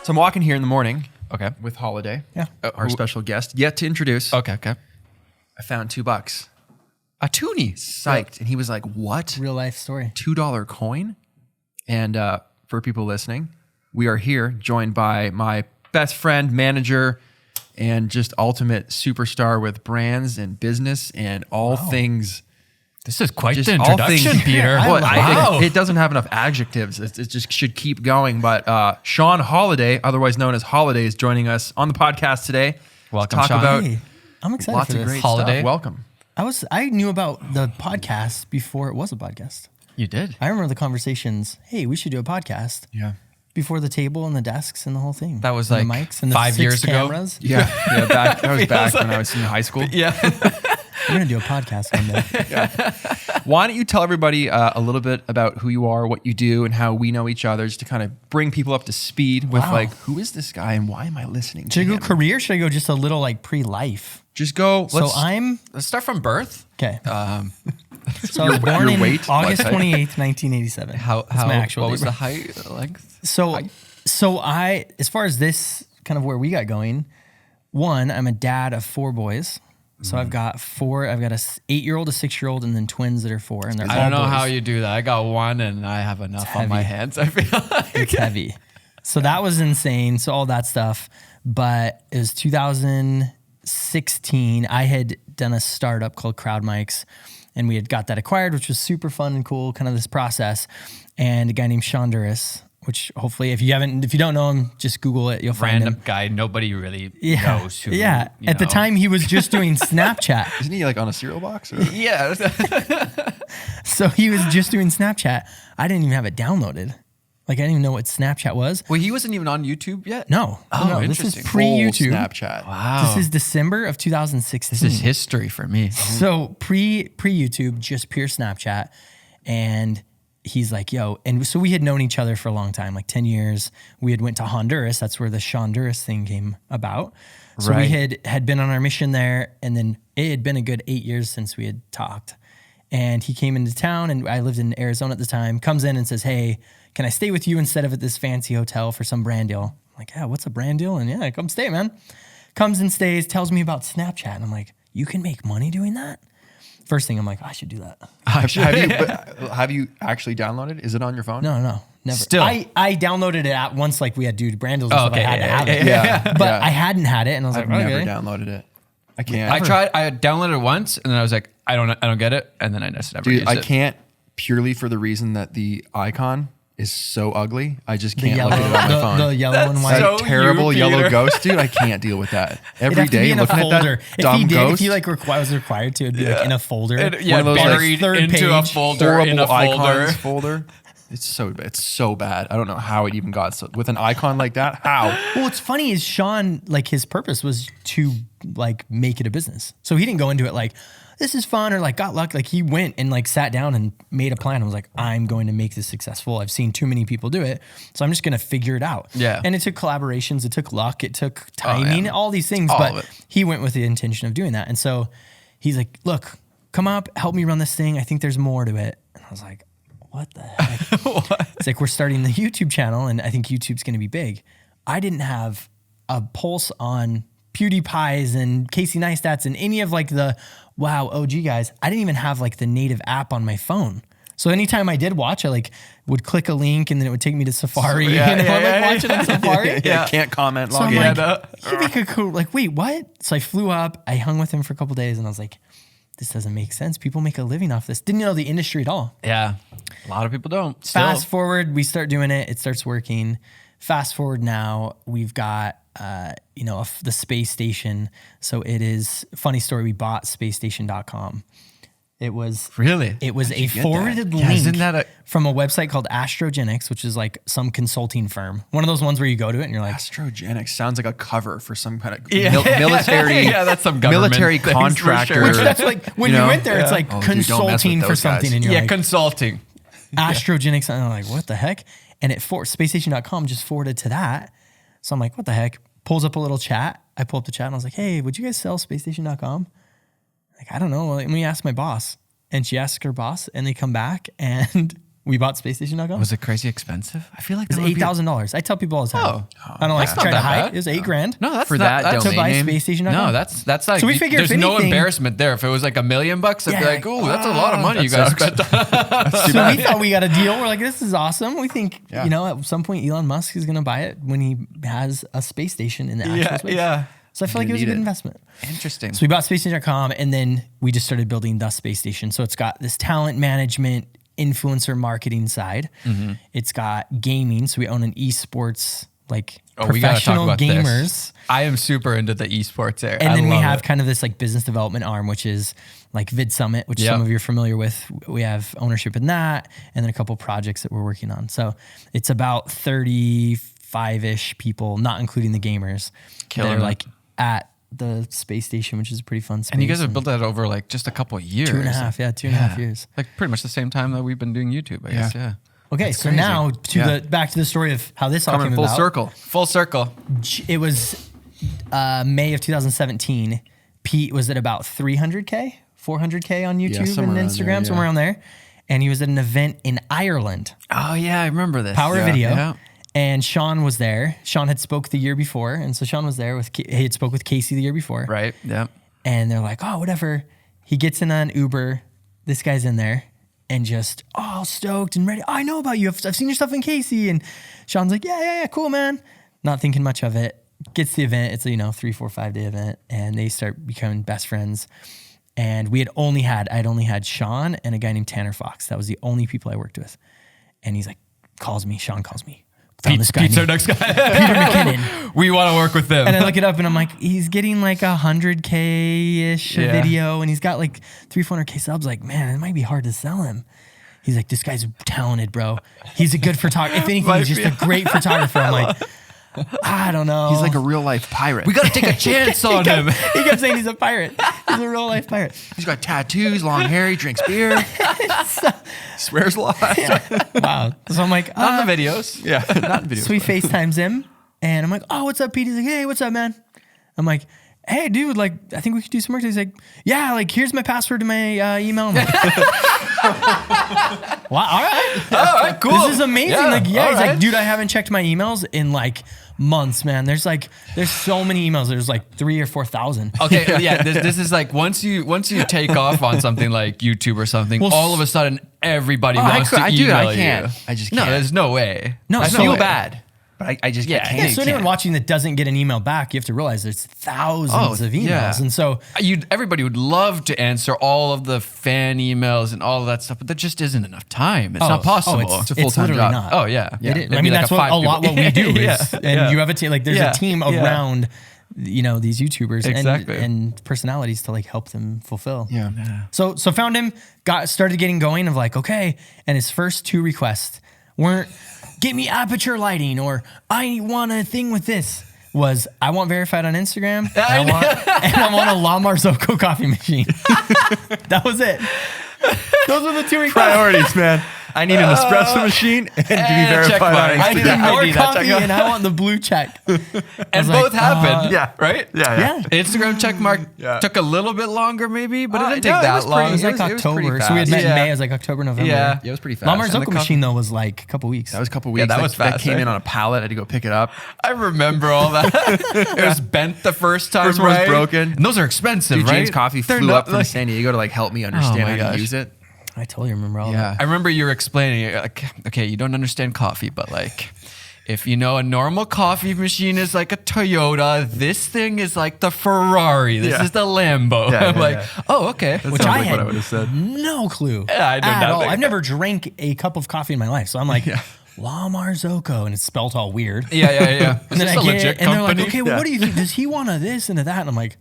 So I'm walking here in the morning. Okay. With Holladay. Yeah. Our special guest. Yet to introduce. Okay. I found $2. A toonie. Psyched. And he was like, what? Real life story. $2 coin? And for people listening, we are here joined by my best friend, manager, and just ultimate superstar with brands and business and all things. This is quite Just the all introduction, things- Peter. Well, Wow. it doesn't have enough adjectives. It just should keep going. But Sean Holladay, otherwise known as Holladay, is joining us on the podcast today. Welcome, to talk Sean. about Hey, I'm excited lots for of this. great Holladay. stuff. Welcome. I knew about the podcast before it was a podcast. You did. I remember the conversations. Hey, we should do a podcast. Yeah. Before the table and the desks and the whole thing. That was And like the mics and the 5 6 years ago? cameras. Yeah. That was back when I was in high school. Yeah. We're gonna do a podcast one day. Why don't you tell everybody a little bit about who you are, what you do, and how we know each other, just to kind of bring people up to speed with Wow. who is this guy and why am I listening to Should I him? go career? Should I go just a little like pre-life? Just go. So I'm Let's start from birth. okay. So I was born your in weight, August what type? 28th, 1987. How That's my actual what date. was the height, length? So I, as far as this kind of where we got going, one, I'm a dad of 4 boys. So I've got 4. I've got a 8-year-old, a 6-year-old, and then twins that are 4, and they're I all don't know boys. how you do that. I got 1 and I have enough on my heavy. hands. I feel like. It's heavy. So that was insane. So all that stuff. But it was 2016. I had done a startup called Crowd Mics, and we had got that acquired, which was super fun and cool, kind of this process. And a guy named Shonduras, which hopefully if you don't know him, just Google it. You'll find Random him. guy nobody really Yeah. knows who. Yeah. you At the know. time he was just doing Snapchat. Isn't he like on a cereal box? Or? Yeah. So he was just doing Snapchat. I didn't even have it downloaded. Like I didn't even know what Snapchat was. Well, he wasn't even on YouTube yet. No. Oh, no, this is interesting. pre-YouTube. Full Snapchat. Wow. This is December of 2016. This is history for me. So pre-YouTube, just pure Snapchat. And he's like, yo. And so we had known each other for a long time, like 10 years. We had went to Honduras. That's where the Shonduras thing came about. So we had been on our mission there. And then it had been a good 8 years since we had talked. And he came into town, and I lived in Arizona at the time, comes in and says, hey, can I stay with you instead of at this fancy hotel for some brand deal? I'm like, yeah, what's a brand deal? And yeah, come stay, man. Comes and stays, tells me about Snapchat. And I'm like, you can make money doing that? First thing, I'm like, I should do that. Have you actually downloaded? Is it on your phone? No, never. Still. I downloaded it at once, like we had dude brand deals and Oh, stuff. okay, I had to have it. Yeah. But yeah. I hadn't had it, and I was I've like, never okay. downloaded it. I can't. I tried. I downloaded it once, and then I was like, I don't get it, and then I just never Dude, used I it. can't purely for the reason that the icon is so ugly. I just The can't yellow, look at it on my phone. the yellow and white. That so terrible you, yellow Peter. ghost, dude. I can't deal with that. It'd Every have to be day in a looking at folder. that dumb If ghost. he was required to, it'd be like in a folder. Yeah, One of those, like, buried third into a page, folder in a horrible folder. icons folder. It's so bad. I don't know how it even got so with an icon like that. How? Well, what's funny is Sean, like his purpose was to like make it a business. So he didn't go into it like, this is fun or like got luck. Like he went and like sat down and made a plan and was like, I'm going to make this successful. I've seen too many people do it. So I'm just going to figure it out. Yeah. And it took collaborations. It took luck. It took timing, all these things. All of But it. he went with the intention of doing that. And so he's like, look, come up, help me run this thing. I think there's more to it. And I was like, what the heck? It's like, we're starting the YouTube channel and I think YouTube's going to be big. I didn't have a pulse on PewDiePie's and Casey Neistat's and any of like the OG guys. I didn't even have like the native app on my phone. So anytime I did watch, I like would click a link and then it would take me to Safari. Like watch it on Safari. Yeah, can't comment. So Log I'm in. like, you make a cool, like, wait, what? So I flew up, I hung with him for a couple days and I was like, this doesn't make sense. People make a living off this. Didn't know the industry at all. Yeah, a lot of people don't. Still. Fast forward, we start doing it. It starts working. Fast forward now, we've got, the space station. So it is, funny story, we bought spacestation.com. It was Really? It was a get forwarded Yeah, link isn't that from a website called Astrogenics, which is like some consulting firm. One of those ones where you go to it and you're like, Astrogenics sounds like a cover for some kind of Yeah. military. Yeah, that's some government military things for contractor. sure. which that's like when you know? went there, it's like Oh, dude, don't mess with consulting for those something, guys. and you're like consulting. Astrogenics, and I'm like, what the heck? And spacestation.com just forwarded to that. So I'm like, what the heck? Pulls up a little chat. I pull up the chat and I was like, hey, would you guys sell spacestation.com? Like, I don't know. Let me ask my boss. And she asks her boss and they come back and We bought Spacestation.com. Was it crazy expensive? I feel like It was $8,000. I tell people all the time. Oh. I don't like That's to try not to that hide. bad. It was $8,000. No, that's For not, that that's to buy domain name? Spacestation.com. No, that's like, So we figured there's if no anything- embarrassment there. If it was like $1 million, I'd be Yeah, like, oh, that's a lot of money you that guys sucks. spent. So we thought we got a deal. We're like, this is awesome. We think, at some point Elon Musk is going to buy it when he has a space station in the actual space. yeah. So I feel like it was a need good it. investment. Interesting. So we bought Spacestation.com and then we just started building the space station. So it's got this talent management, influencer marketing side. It's got gaming. So we own an esports, like We gotta talk professional about gamers. this. I am super into the esports there. And then we love have it. kind of this like business development arm, which is like Vid Summit, which Yep. some of you are familiar with. We have ownership in that, and then a couple projects that we're working on. So it's about 35-ish people, not including the gamers, Killing that are it. like at the space station, which is a pretty fun space. And you guys have built that over like just a couple of years. 2.5, 2.5 years. Like pretty much the same time that we've been doing YouTube, I guess. Yeah. Okay, so now back to the story of how this all Coming came full about. circle. Full circle. It was May of 2017. Pete was at about 300K, 400K on YouTube and somewhere around Instagram, there, yeah. somewhere around there. And he was at an event in Ireland, Oh yeah, I remember this. Power Yeah. Video. Yeah. And Sean was there. Sean had spoke the year before. And so Sean was there he had spoke with Casey the year before. Right. Yeah. And they're like, oh, whatever. He gets in an Uber. This guy's in there and just, stoked and ready. Oh, I know about you. I've seen your stuff in Casey. And Sean's like, yeah, cool, man. Not thinking much of it. Gets to the event. It's a, 3, 4, 5 day event. And they start becoming best friends. And I'd only had Sean and a guy named Tanner Fox. That was the only people I worked with. And he's like, Sean calls me. Found this guy Pete's our named next guy. Peter McKinnon. We want to work with them. And I look it up and I'm like, he's getting like 100K-ish Yeah. video and he's got like 300-400K subs. Like, man, it might be hard to sell him. He's like, this guy's talented, bro. He's a good photographer. If anything, he's just a great photographer. I'm like, I don't know. He's like a real life pirate. we got to take a chance on him. He kept saying he's a pirate. He's a real life pirate. He's got tattoos, long hair, he drinks beer, swears a lot. Wow. So I'm like, On the videos. Yeah, not in videos. So he FaceTimes him and I'm like, oh, what's up, Pete? He's like, hey, what's up, man? I'm like, hey, dude, like, I think we could do some work. He's like, yeah, like, here's my password to my email. I'm like, wow, all right, cool. This is amazing. Yeah, He's all right. like, dude, I haven't checked my emails in like months, man. There's so many emails. There's like 3,000 or 4,000. Okay, yeah. This is like once you take off on something like YouTube or something, all of a sudden everybody wants to email I can't. you. I just No, can't. there's no way. No, I so- feel bad. But I just Yeah. I Yeah, can't. so anyone watching that doesn't get an email back, you have to realize there's thousands of emails. yeah. And so Everybody would love to answer all of the fan emails and all of that stuff, but there just isn't enough time. It's not possible. It's a full-time literally job. not. Oh yeah. It is. It'd I be mean, like that's what a lot what we do is, Yeah, and yeah. you have a team, like there's Yeah, a team yeah. around, these YouTubers Exactly. and personalities to like help them fulfill. Yeah. So found him, started getting going of like, okay. And his first 2 requests weren't get me aperture lighting or I want a thing with this. Was I want verified on Instagram and I want a Lamar Zocco coffee machine. That was it. Those were the 2 requests. Priorities, man. I need an espresso machine and to be check verified mark. on I need Instagram. a- More ID, that coffee check and I want the blue check. And was both like, happened. Yeah. Right? Yeah. Instagram check mark Yeah. took a little bit longer, maybe, but it didn't take no, it that was long. It was like it was October. pretty So we had fast. met in Yeah. May. It was like October, November. Yeah. Yeah, it was pretty fast. Lamar And the Zocco machine though was like a couple weeks. That was a couple weeks. that was That fast, came right? in on a pallet. I had to go pick it up. I remember all that. It was bent the first time. First one was right? broken. And those are expensive, Dude, right? James Coffee They're flew not up from like- San Diego to like help me understand my how gosh. to use it. I totally remember all Yeah. that. I remember you were explaining, like, okay, you don't understand coffee, but like, if you know a normal coffee machine is like a Toyota, this thing is like the Ferrari. This Yeah. is the Lambo. Yeah, I'm yeah, like, yeah. oh, okay. Which sounds I like had what I would've said. no clue Yeah, I know at all. nothing. I've never drank a cup of coffee in my life. So I'm like, Lamar Zocco, and it's spelled all weird. Yeah. And Is then this I a get legit it, and they're like, company? okay, well, what do you think? Does he want a this and a that? And I'm like,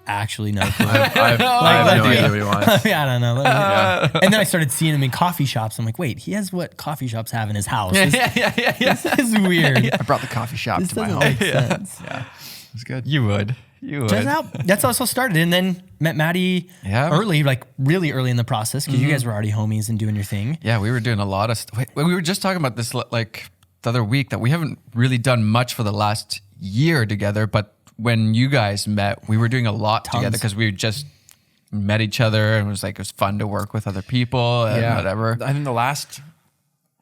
actually, no clue. I have no idea what he wants. Yeah, I don't know. And then I started seeing him in coffee shops. I'm like, wait, he has what coffee shops have in his house. This, yeah. this is weird. I brought the coffee shop This to my doesn't home. make sense. It was good. You would. That's how it started. And then met Matti early, like really early in the process because you guys were already homies and doing your thing. Yeah, we were doing a lot of stuff. We were just talking about this like the other week that we haven't really done much for the last year together, but when you guys met, we were doing a lot together because we just met each other and it was fun to work with other people and whatever. I think the last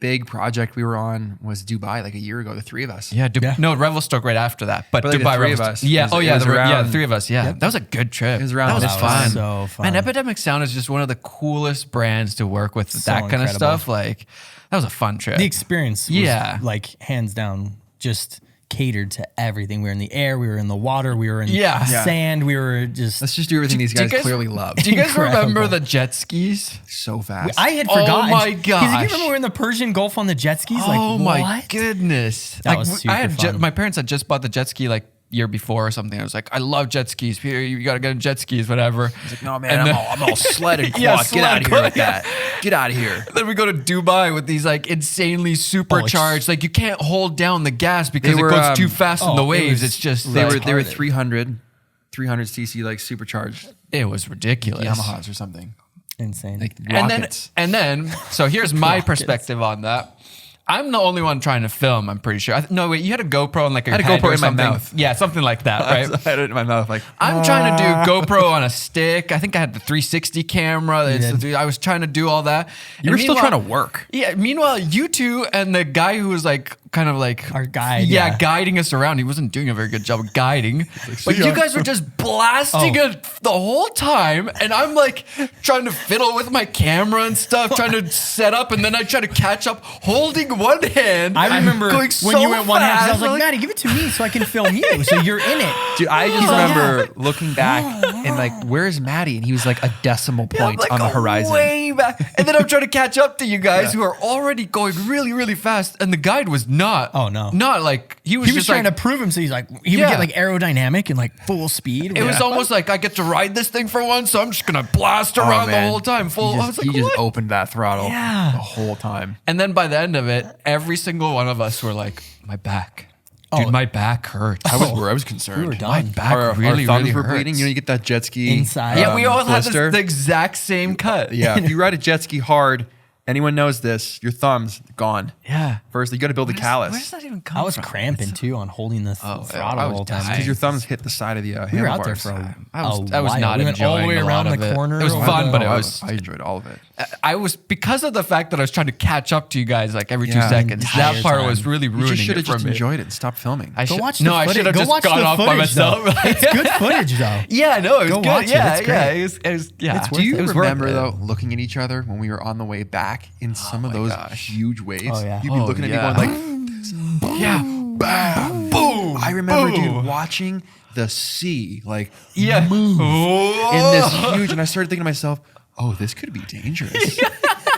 big project we were on was Dubai like a year ago, the three of us. Yeah, no, Revelstoke right after that, but like the Dubai, three of Revelstoke. us. Yeah, It was the around- three of us. Yeah, that was a good trip. It was around that was this fun. time. So fun. Man, Epidemic Sound is just one of the coolest brands to work with. So That kind of incredible. stuff, like that was a fun trip. The experience was Yeah. like hands down just catered to everything. We were in the air, we were in the water, we were in Yeah. sand, we were just Let's just do everything these do you guys guys- clearly love. Do you guys Incredible. remember the jet skis? So fast. I had Oh forgotten. my He's like, gosh. you remember we were in the Persian Gulf on the jet skis? Oh like, my what? goodness! That was super fun. my parents had just bought the jet ski like year before or something. I was like, I love jet skis. Here, you gotta get a jet skis, whatever. He's like, no man, And I'm, then- all, I'm all sled and quad. Yeah, Get sled out of here quad, with that. Get out of here. Then we go to Dubai with these like insanely supercharged. Like you can't hold down the gas because They it were, goes too fast in the it waves. was- It's just They like, were 300 cc like supercharged it was ridiculous. Yamahas or something. Insane. Like And rockets. then, so here's my perspective on that. I'm the only one trying to film. I'm pretty sure. No, wait, you had a GoPro in like your I had a head GoPro or in my something. mouth. Yeah, something like that, right? I had it in my mouth like I'm trying to do GoPro on a stick. I think I had the 360 camera. did. I was trying to do all that. you were still trying to work. Yeah. Meanwhile, you two and the guy who was like kind of like Our guide, yeah, yeah. guiding us around. He wasn't doing a very good job of guiding. But "See ya." you guys were just blasting Oh. it the whole time, and I'm like trying to fiddle with my camera and stuff, trying to set up, and then I try to catch up, holding one hand. I remember going when so you went one hand, 'cause I was fast, like, Maddie, give it to me so I can film you. So you're in it. Dude, I just Oh, remember looking back and like, where's Maddie? And he was like a decimal Yeah, I'm point like on the horizon. way back. And then I'm trying to catch up to you guys who are already going really, really fast. And the guide was not. Oh, no. Not like, he was He was just trying like, to prove him, so he's like, he would Yeah. get like aerodynamic and like full speed. it was almost like I get to ride this thing for once, so I'm just going to blast around the man. whole time. Full. I was like, He just what? opened that throttle Yeah. the whole time. And then by the end of it, every single one of us were like, my back. Dude, my back hurts. I was concerned. We were My done. back Our really, thumbs really were hurts. bleeding. You know, you get that jet ski Inside. Yeah, we all had blister. the exact same cut. Yeah, if you ride a jet ski hard, anyone knows this, your thumbs gone. Yeah. First, you got to build a Where callus. does that even come I was from? cramping too on holding the Oh, throttle I the was whole time. dying. Because your thumbs hit the side of the We were out there handlebars. for I was while. not We went all the enjoying way a around lot of the it. corner. It was or fun, but it Oh, was. I enjoyed all of it. I was because of the fact that I was trying to catch up to you guys like every 2 Yeah. seconds. Entire That part time. was really You ruining just should it have for just me. enjoyed it and stopped filming. I Go should- watch the no, I footage. should have Go just watch gone the off by footage, myself. though. It's good footage though. Yeah, no, it was Go good. watch it. Yeah, It's yeah, great. it was yeah. It's Do you it was remember worth it. though looking at each other when we were on the way back in some of my those gosh. huge waves? Oh, yeah. You'd be Oh, looking at yeah. me going like, Yeah. bam, Boom. I remember, boom. dude, watching the sea like Yeah. move Oh. in this huge, and I started thinking to myself, oh, this could be dangerous.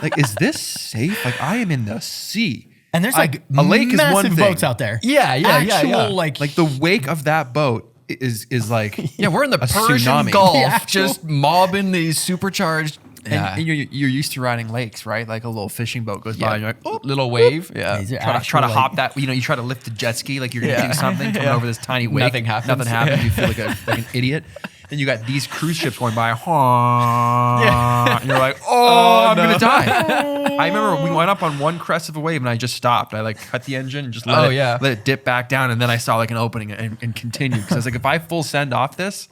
Like, is this safe? Like, I am in the sea. And there's like a lake is one massive thing. boats out there. Yeah, yeah, yeah, Actual, yeah. like Like the wake of that boat is like Yeah, we're in the a Persian tsunami. Gulf, The actual- just mobbing these supercharged. Yeah. And you're used to riding lakes, right? Like a little fishing boat goes by, and you're like, oh, little wave. Yeah. These are try to actual, like- hop that. You know, you try to lift the jet ski like you're gonna do something, coming over this tiny wake. Nothing happens. Nothing happens. Yeah. You feel like an idiot. Then you got these cruise ships going by, and you're like, oh, I'm gonna die. I remember we went up on one crest of a wave, and I just stopped. I like cut the engine and just let it dip back down, and then I saw like an opening and continued because I was like, if I full send off this,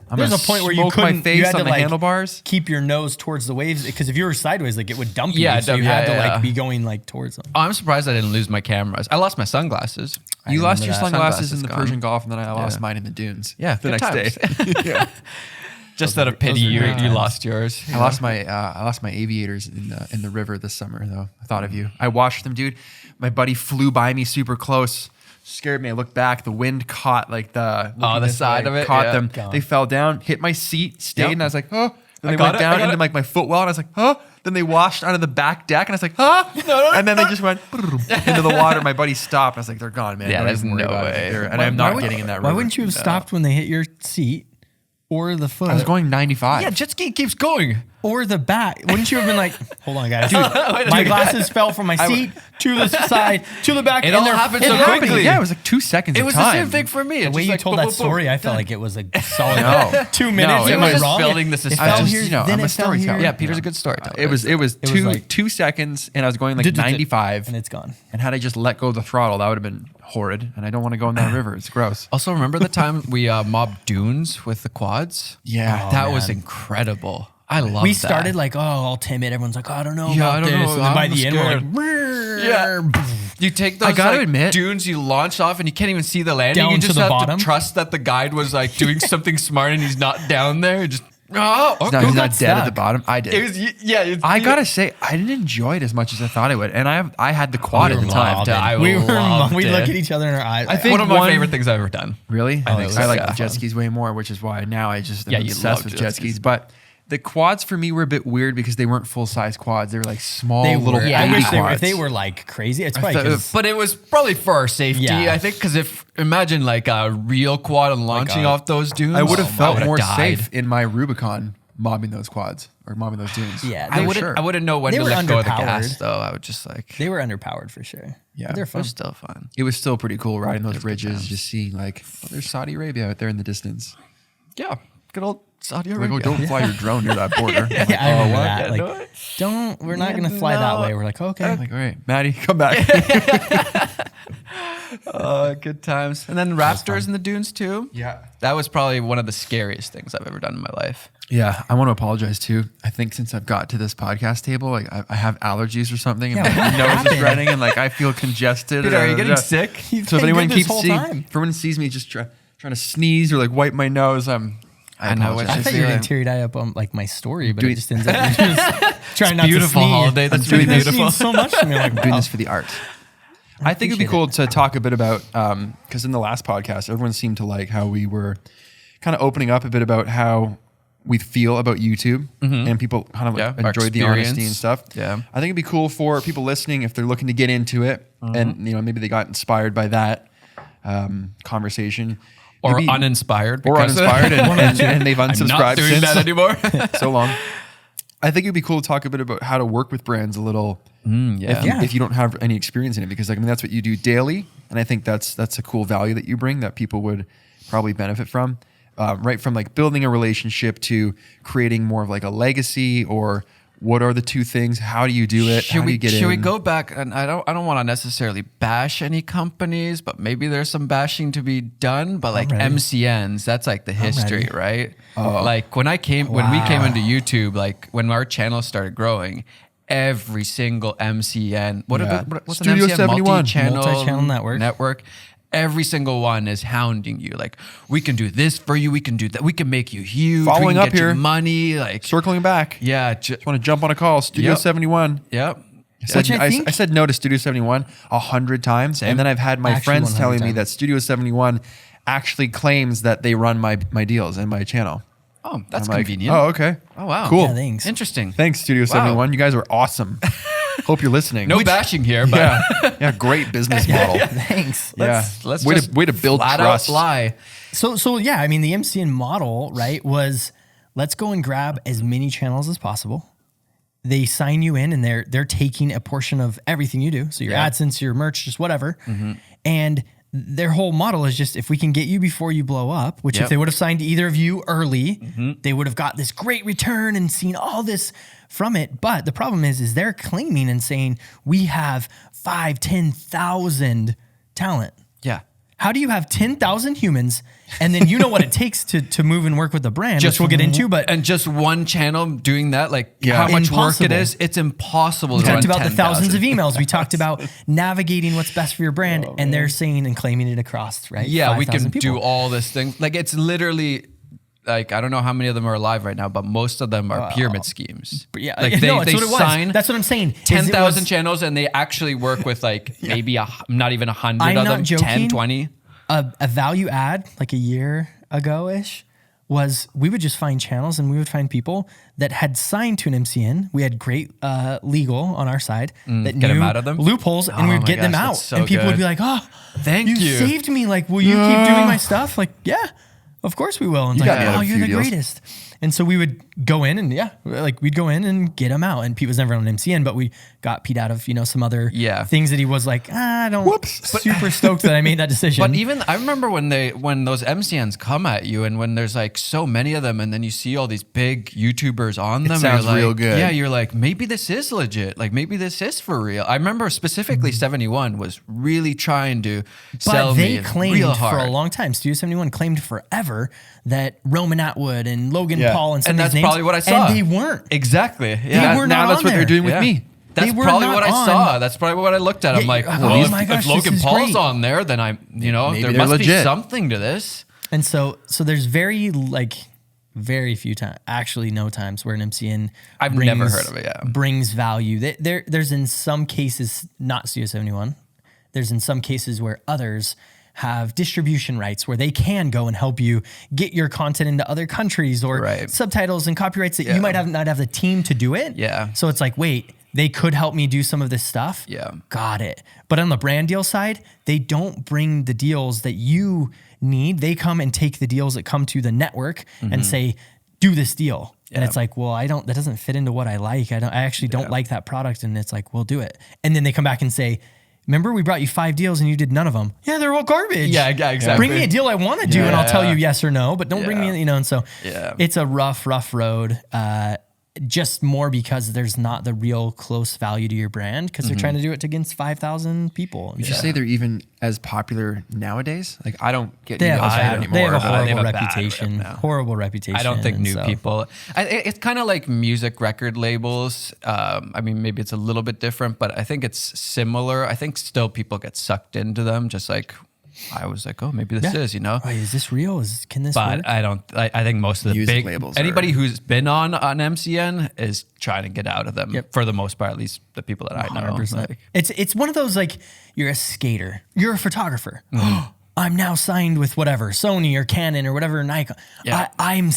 I'm There's gonna a point where you smoke couldn't. my face you had on to the like handlebars. keep your nose towards the waves because if you were sideways, like it would dump you. Yeah, so you yeah, had to yeah. like be going like towards them. Oh, I'm surprised I didn't lose my cameras. I lost my sunglasses. You lost remember your that. sunglasses in the Sunglasses Persian Gulf, and then I lost Yeah. mine in the dunes. Yeah, the good next times. day. Yeah. Just out of pity, those are you great times. lost yours. I lost my aviators in the river this summer though. I thought of you. I watched them, dude. My buddy flew by me super close. Scared me. I looked back. The wind caught like the looking the this side way, of it, Caught yeah. them. Gone. They fell down. Hit my seat. Stayed. Yep. And I was like, oh. Then I they got went it, I down got into it. like my footwell, and I was like, huh. Then they washed onto the back deck, and I was like, huh. And then they just went into the water. My buddy stopped. I was like, they're gone, man. Yeah, Don't there's even worry no about it. way. And I'm not getting in that river. Why wouldn't you have stopped when they hit your seat or the foot I was going 95. Yeah, jet ski keeps going. or the back? Wouldn't you have been like, hold on, guys, dude, my glasses fell from my seat to the side to the back. It and all they're- happened it so happened. quickly. Yeah, it was like 2 seconds. It of was time. the same thing for me. The way you told that story, I felt like it was a solid No. 2 minutes. No, it Am I was wrong? building the It suspense. fell I just, here, you know, then I'm a it fell storyteller. here. Yeah, Peter's a good storyteller. It was was like- 2 seconds, and I was going like 95. and it's gone. And had I just let go of the throttle, that would have been horrid. And I don't want to go in that river. It's gross. Also, remember the time we mobbed dunes with the quads? Yeah. that was man. incredible. I love We that. started like, oh, all timid. Everyone's like, oh, I don't know Yeah, about I don't this. know. And then by I'm the end, we're like, scared. "Brrr." You take those I gotta admit, dunes, you launch off and you can't even see the landing. Down You to just the have bottom. to trust that the guide was like doing something smart and he's not down there. Just No, he's got not dead at the stuck? bottom. I did. it was I gotta say, I didn't enjoy it as much as I thought I would, and I had the quad at the time. We loved look it. at each other in our eyes. I think one of my one- favorite things I've ever done. Really, I think so. like Yeah. jet skis way more, which is why now I just am Yeah, you obsessed love with jet jet skis. But the quads for me were a bit weird because they weren't full size quads; they were like small little I baby wish quads. if they were like crazy, it's probably because But it was probably for our safety, Yeah. I think, because if imagine like a real quad and launching off those dunes, I would have felt would've more died. safe in my Rubicon mobbing those quads or mobbing those dunes. Yeah, I they wouldn't. sure. I wouldn't know when They to were let go of the underpowered. gas, though. I would just like. they were underpowered for sure. Yeah. But they're It fun. was still fun. It was still pretty cool riding those ridges, just seeing like, oh, there's Saudi Arabia out there in the distance. Yeah, good old Saudi Like, Arabia. oh, don't fly your drone near that border. I'm like, Yeah, I remember what? that. Yeah, Like, no. we're not gonna fly that way. We're like, okay. I'm like, all right, Maddie, come back. Good times. And then raptors in the dunes too. Yeah. That was probably one of the scariest things I've ever done in my life. Yeah, I want to apologize too. I think since I've got to this podcast table, like I have allergies or something, and Yeah, my what nose is happened? running, and like I feel congested. Peter, are you getting sick? You've So if been anyone good this keeps whole time. if anyone sees me just trying to sneeze or like wipe my nose, I I know, apologize. I Just thought you were feeling- getting teary eyed up on like my story, but Doing- it just ends up you're just trying not beautiful, to sneeze. Holiday. That's Dude, really that beautiful. means so much to me. Like, I'm doing wow. this for the art. I think it'd be cool to talk a bit about because in the last podcast, everyone seemed to like how we were kind of opening up a bit about how we feel about YouTube, and people kind of Yeah, our enjoyed the honesty and experience. stuff. Yeah. I think it'd be cool for people listening if they're looking to get into it, and maybe they got inspired by that conversation, Or Maybe- uninspired. or because- uninspired, and they've I'm unsubscribed not doing since. that anymore. So long. I think it'd be cool to talk a bit about how to work with brands a little. Yeah. If you don't have any experience in it, because like, I mean, that's what you do daily, and I think that's a cool value that you bring that people would probably benefit from. Right from like building a relationship to creating more of like a legacy, or what are the two things? How do you do it? How do you get in? Should we go back? And I don't want to necessarily bash any companies, but maybe there's some bashing to be done. But like ready. MCNs, that's like the history, ready. right? Like when we came into YouTube, like when our channel started growing, every single MCN, what's Studio an MCN? 71. Multi-channel network. Every single one is hounding you. Like, we can do this for you. We can do that. We can make you huge. Following we can up get you here. money. Like, Circling back. yeah. Just want to jump on a call. Studio Yep. 71. Yep. Which I think- I said no to Studio 71 100 times, and then I've had my Actually, friends 100 telling me times. that Studio 71 actually claims that they run my deals and my channel. Oh, that's I'm like, convenient. oh, okay. Oh, wow. Cool. Yeah, thanks. Interesting. Thanks, Studio 71. You guys are awesome. Hope you're listening. No bashing here, but Yeah, great business model. Thanks. let's way just to build flat trust. out lie. So yeah, I mean the MCN model, right, was let's go and grab as many channels as possible. They sign you in and they're taking a portion of everything you do. So your Yeah. AdSense, your merch, just whatever. And their whole model is just if we can get you before you blow up, which Yep. if they would have signed either of you early, they would have got this great return and seen all this from it. But the problem is they're claiming and saying we have 5,000-10,000 talent. Yeah. How do you have 10,000 humans and then you know what it takes to move and work with a brand, which we'll get into, but and just one channel doing that, like how much work it Impossible. is, it's impossible we to run talked about the 10,000. thousands of emails. We talked about navigating what's best for your brand, and they're saying and claiming it across, right? Yeah, we 5,000 can do all this thing. Like it's literally like I don't know how many of them are alive right now, but most of them are pyramid schemes. But yeah, like no, that's what it was. sign That's what I'm saying. is it 10,000 was channels, and they actually work with like maybe not even 100 I'm of not them, joking. 10, 20. A value add like a year ago-ish was we would just find channels and we would find people that had signed to an MCN. We had great legal on our side that get knew them out of them? loopholes, and Oh we'd my get them gosh, out. that's so And people would good. be like, "Oh, Thank you. saved me. Like, will you keep doing my stuff?" Like, yeah, of course we will. And it's got like, me out of "Oh, a you're few the deals. greatest." And so we would go in and we'd go in and get him out. And Pete was never on MCN, but we got Pete out of some other things that he was like, I don't super stoked that I made that decision. But even I remember when those MCNs come at you, and when there's like so many of them, and then you see all these big YouTubers on them. sounds you're like, real good. Yeah, you're like, maybe this is legit. Like maybe this is for real. I remember specifically 71 was really trying to sell But they me claimed real for hard. a long time, Studio 71 claimed forever that Roman Atwood and Logan Yeah. Paul and some And of that's these names, probably what I saw. and they weren't. Exactly. They Yeah. were now not that's on what they're there. doing with Yeah. me. That's probably what I saw. That's probably what I looked at. I'm like, well, if Logan Paul's on there, then there must be something to this. And so there's very few times, actually no times where an MCN never heard of it. Yeah, brings value. There's in some cases not Studio 71. There's in some cases where others have distribution rights where they can go and help you get your content into other countries or subtitles and copyrights that you might not have the team to do it. Yeah. So it's like, wait, they could help me do some of this stuff. Yeah. Got it. But on the brand deal side, they don't bring the deals that you need. They come and take the deals that come to the network and say, do this deal. Yeah. And it's like, well, that doesn't fit into what I like. I actually don't like that product. And it's like, we'll do it. And then they come back and say, remember, we brought you 5 deals and you did none of them. Yeah, they're all garbage. Yeah, exactly. Bring me a deal I want to do and I'll tell you yes or no, but don't bring me, and so it's a rough road. Just more because there's not the real close value to your brand because they're trying to do it against 5,000 people. Would you say they're even as popular nowadays? Like, I don't get they emails have anymore. They have a horrible reputation. Horrible reputation. I don't think new people. It's kind of like music record labels. I mean, maybe it's a little bit different, but I think it's similar. I think still people get sucked into them, just like I was like, oh, maybe this is, Wait, is this real? Can this but work? I don't. I think most of the Music big labels anybody who's been on MCN is trying to get out of them for the most part. At least the people that I know. 100%. It's one of those like you're a skater, you're a photographer. I'm now signed with whatever Sony or Canon or whatever Nikon. Yeah. I'm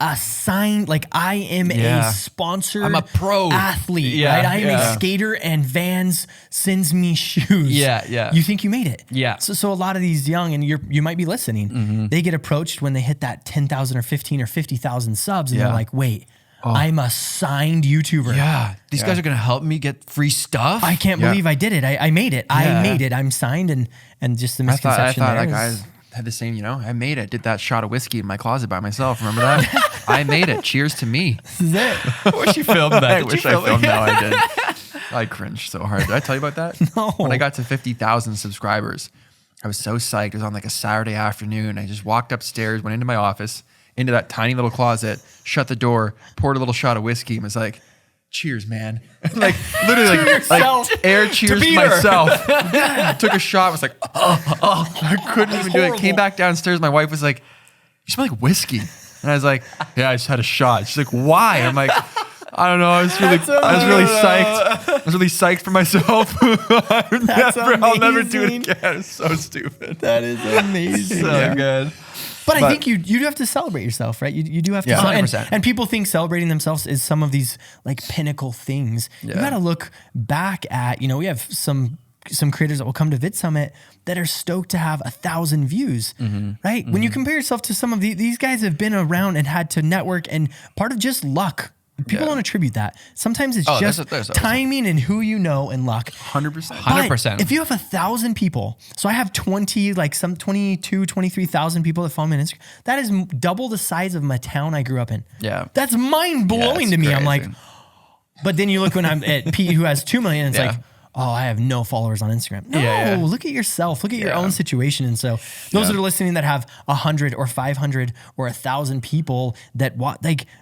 assigned, like I am a sponsored. I'm a pro athlete, right? I am a skater, and Vans sends me shoes. Yeah. You think you made it? Yeah. So a lot of these young, and you might be listening. They get approached when they hit that 10,000 or 15 or 50,000 subs, and they're like, wait. I'm a signed YouTuber. Yeah. These guys are going to help me get free stuff. I can't believe I did it. I made it. I made it. I'm signed, and just the misconception I thought there that is- guy had the same, I made it. Did that shot of whiskey in my closet by myself. Remember that? I made it. Cheers to me. This is it. I wish you filmed that. I wish I filmed that. I did. I cringed so hard. Did I tell you about that? No. When I got to 50,000 subscribers, I was so psyched. It was on like a Saturday afternoon. I just walked upstairs, went into my office, into that tiny little closet, shut the door, poured a little shot of whiskey, and was like, cheers, man. Like literally like air cheers to myself. Took a shot, was like, I couldn't even do it. Came back downstairs. My wife was like, you smell like whiskey. And I was like, yeah, I just had a shot. She's like, why? I'm like, I don't know. I was really psyched. I was really psyched for myself. I'll never do it again. It's so stupid. That is amazing. So good. But I think you do have to celebrate yourself, right? You do have to. 100%. And people think celebrating themselves is some of these like pinnacle things. You got to look back at, we have some creators that will come to Vid Summit that are stoked to have 1,000 views, right? When you compare yourself to some of these guys have been around and had to network, and part of just luck. People don't attribute that. Sometimes it's just timing and who you know and luck. 100%. 100%. If you have 1,000 people, so I have 23,000 people that follow me on Instagram. That is double the size of my town I grew up in. Yeah. That's mind blowing to me. I'm like, but then you look when I'm at Pete who has 2 million, and it's like, oh, I have no followers on Instagram. No, look at yourself. Look at your own situation. And so those that are listening that have 100 or 500 or 1,000 people that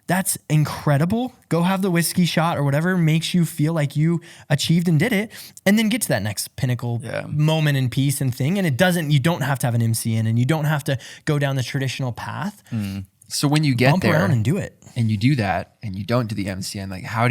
that's incredible. Go have the whiskey shot or whatever makes you feel like you achieved and did it, and then get to that next pinnacle moment in peace and thing. And you don't have to have an MCN, and you don't have to go down the traditional path. So when you get Bump there around and do it, and you do that, and you don't do the MCN, like how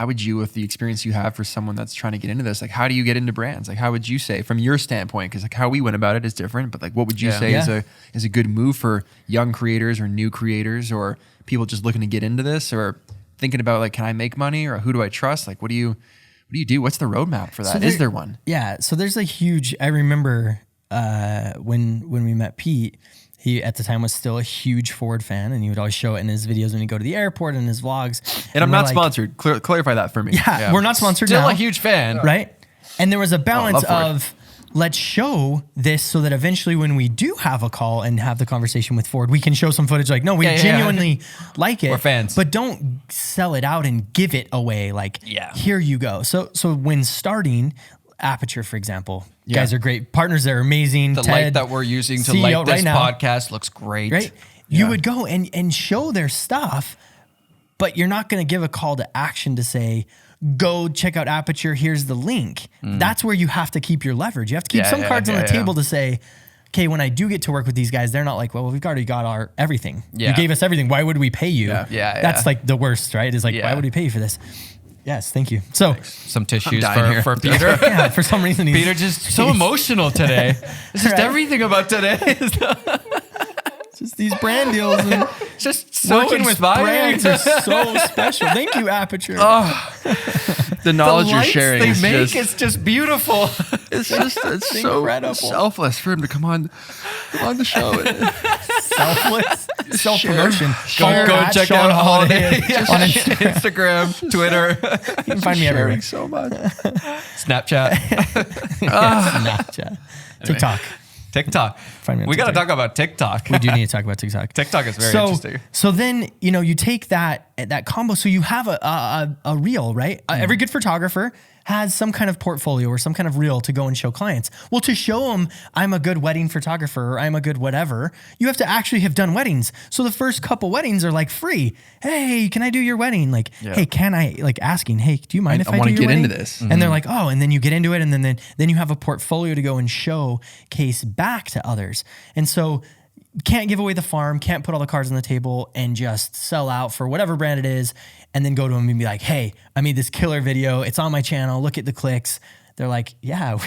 would you, with the experience you have for someone that's trying to get into this, like how do you get into brands? Like how would you say from your standpoint, because like how we went about it is different, but like what would you say is a good move for young creators or new creators or people just looking to get into this or thinking about like, can I make money or who do I trust? Like what do you do? What's the roadmap for that? Is there one? Yeah. So there's like I remember when we met Pete, he at the time was still a huge Ford fan, and he would always show it in his videos when he'd go to the airport and his vlogs. And I'm not sponsored. Clarify that for me. Yeah, we're not sponsored Still now. a huge fan. Right? And there was a balance love of let's show this so that eventually when we do have a call and have the conversation with Ford, we can show some footage like, no, we genuinely like it. We're fans. But don't sell it out and give it away. Like, here you go. So when starting Aperture, for example, guys are great partners. They're amazing. The light that we're using to light this podcast looks great. Right? You would go and show their stuff, but you're not going to give a call to action to say, go check out Aperture. Here's the link. That's where you have to keep your leverage. You have to keep some cards on the table to say, okay, when I do get to work with these guys, they're not like, well, we've already got our everything. Yeah. You gave us everything. Why would we pay you? That's like the worst, right? Is like, why would we pay you for this? Yes, thank you. So Some tissues dying for Peter. yeah, for some reason Peter just so emotional today. It's just Right. everything about today is just these brand deals and just so working with inspiring. brands are so special. Thank you, Aperture. The knowledge you're lights sharing they is make just, is just beautiful. it's just it's so incredible. selfless for him to come on the show. Selfless, self-promotion. Go Fire and at check Sean out Holladay on Instagram, Twitter, You can find me everywhere. Sharing so much. Snapchat, Snapchat, TikTok. TikTok. Find me on We got to TikTok. talk about TikTok. We do need to talk about TikTok. TikTok is very interesting. So then, you take that combo. So you have a reel, right? Every good photographer has some kind of portfolio or some kind of reel to go and show clients. Well, to show them I'm a good wedding photographer or I'm a good whatever, you have to actually have done weddings. So the first couple weddings are like free. Hey, can I do your wedding? Like, hey, can I, like asking, hey, do you mind if I wanna do your get wedding? into this. And they're like, oh, and then you get into it. And then you have a portfolio to go and showcase back to others. And so can't give away the farm, can't put all the cards on the table and just sell out for whatever brand it is and then go to them and be like, hey, I made this killer video. It's on my channel. Look at the clicks. They're like, yeah,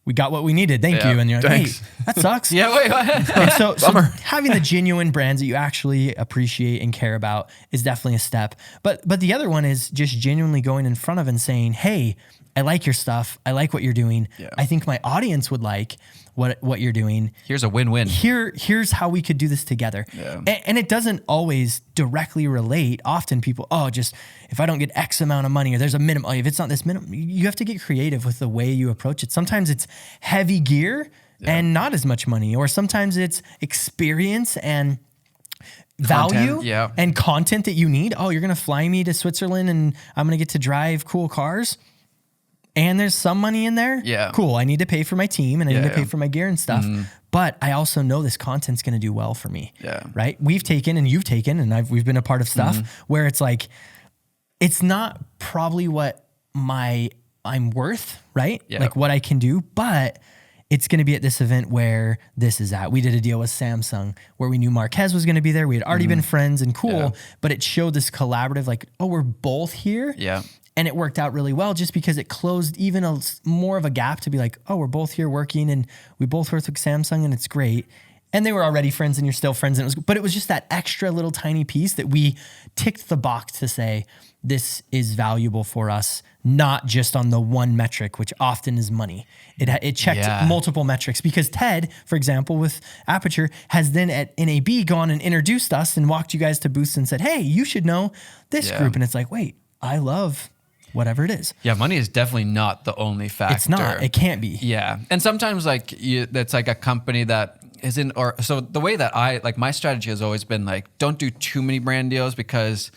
we got what we needed. Thank you. And you're like, thanks. hey, that sucks. Yeah, wait, what? And so having the genuine brands that you actually appreciate and care about is definitely a step. But the other one is just genuinely going in front of and saying, hey, I like your stuff. I like what you're doing. Yeah. I think my audience would like what you're doing. Here's a win-win. Here's how we could do this together. Yeah. And it doesn't always directly relate. Often people, just if I don't get X amount of money or there's a minimum, if it's not this minimum, you have to get creative with the way you approach it. Sometimes it's heavy gear and not as much money, or sometimes it's experience and value and content that you need. Oh, you're going to fly me to Switzerland and I'm going to get to drive cool cars. And there's some money in there. Yeah. Cool. I need to pay for my team and I need to pay for my gear and stuff. But I also know this content's going to do well for me. Yeah. Right. We've taken and you've taken and we've been a part of stuff where it's like, it's not probably what I'm worth, right? Yeah. Like what I can do, but it's going to be at this event where this is at. We did a deal with Samsung where we knew Marquez was going to be there. We had already been friends and cool, but it showed this collaborative, like, oh, we're both here. Yeah. And it worked out really well just because it closed even more of a gap to be like, oh, we're both here working and we both worked with Samsung and it's great. And they were already friends and you're still friends. But it was just that extra little tiny piece that we ticked the box to say, this is valuable for us, not just on the one metric, which often is money. It checked multiple metrics because Ted, for example, with Aperture, has then at NAB gone and introduced us and walked you guys to booths and said, hey, you should know this group. And it's like, wait, I love whatever it is. Yeah, money is definitely not the only factor. It's not. It can't be. Yeah. And sometimes that's like a company that isn't, so the way that my strategy has always been like, don't do too many brand deals because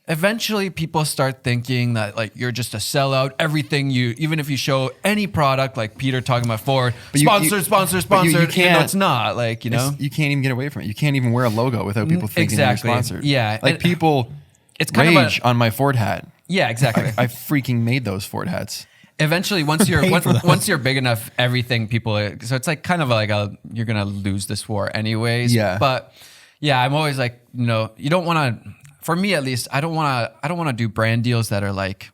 eventually people start thinking that like you're just a sellout. Everything even if you show any product, like Peter talking about Ford, sponsored, you can't, no, it's not like, you can't even get away from it. You can't even wear a logo without people thinking you're sponsored. Yeah. Like people rage on my Ford hat. Yeah, exactly. I freaking made those Ford hats. Eventually, once you're big enough, everything people. So it's like kind of like you're gonna lose this war anyways. Yeah. But yeah, I'm always like, you don't want to. For me, at least, I don't want to do brand deals that are like,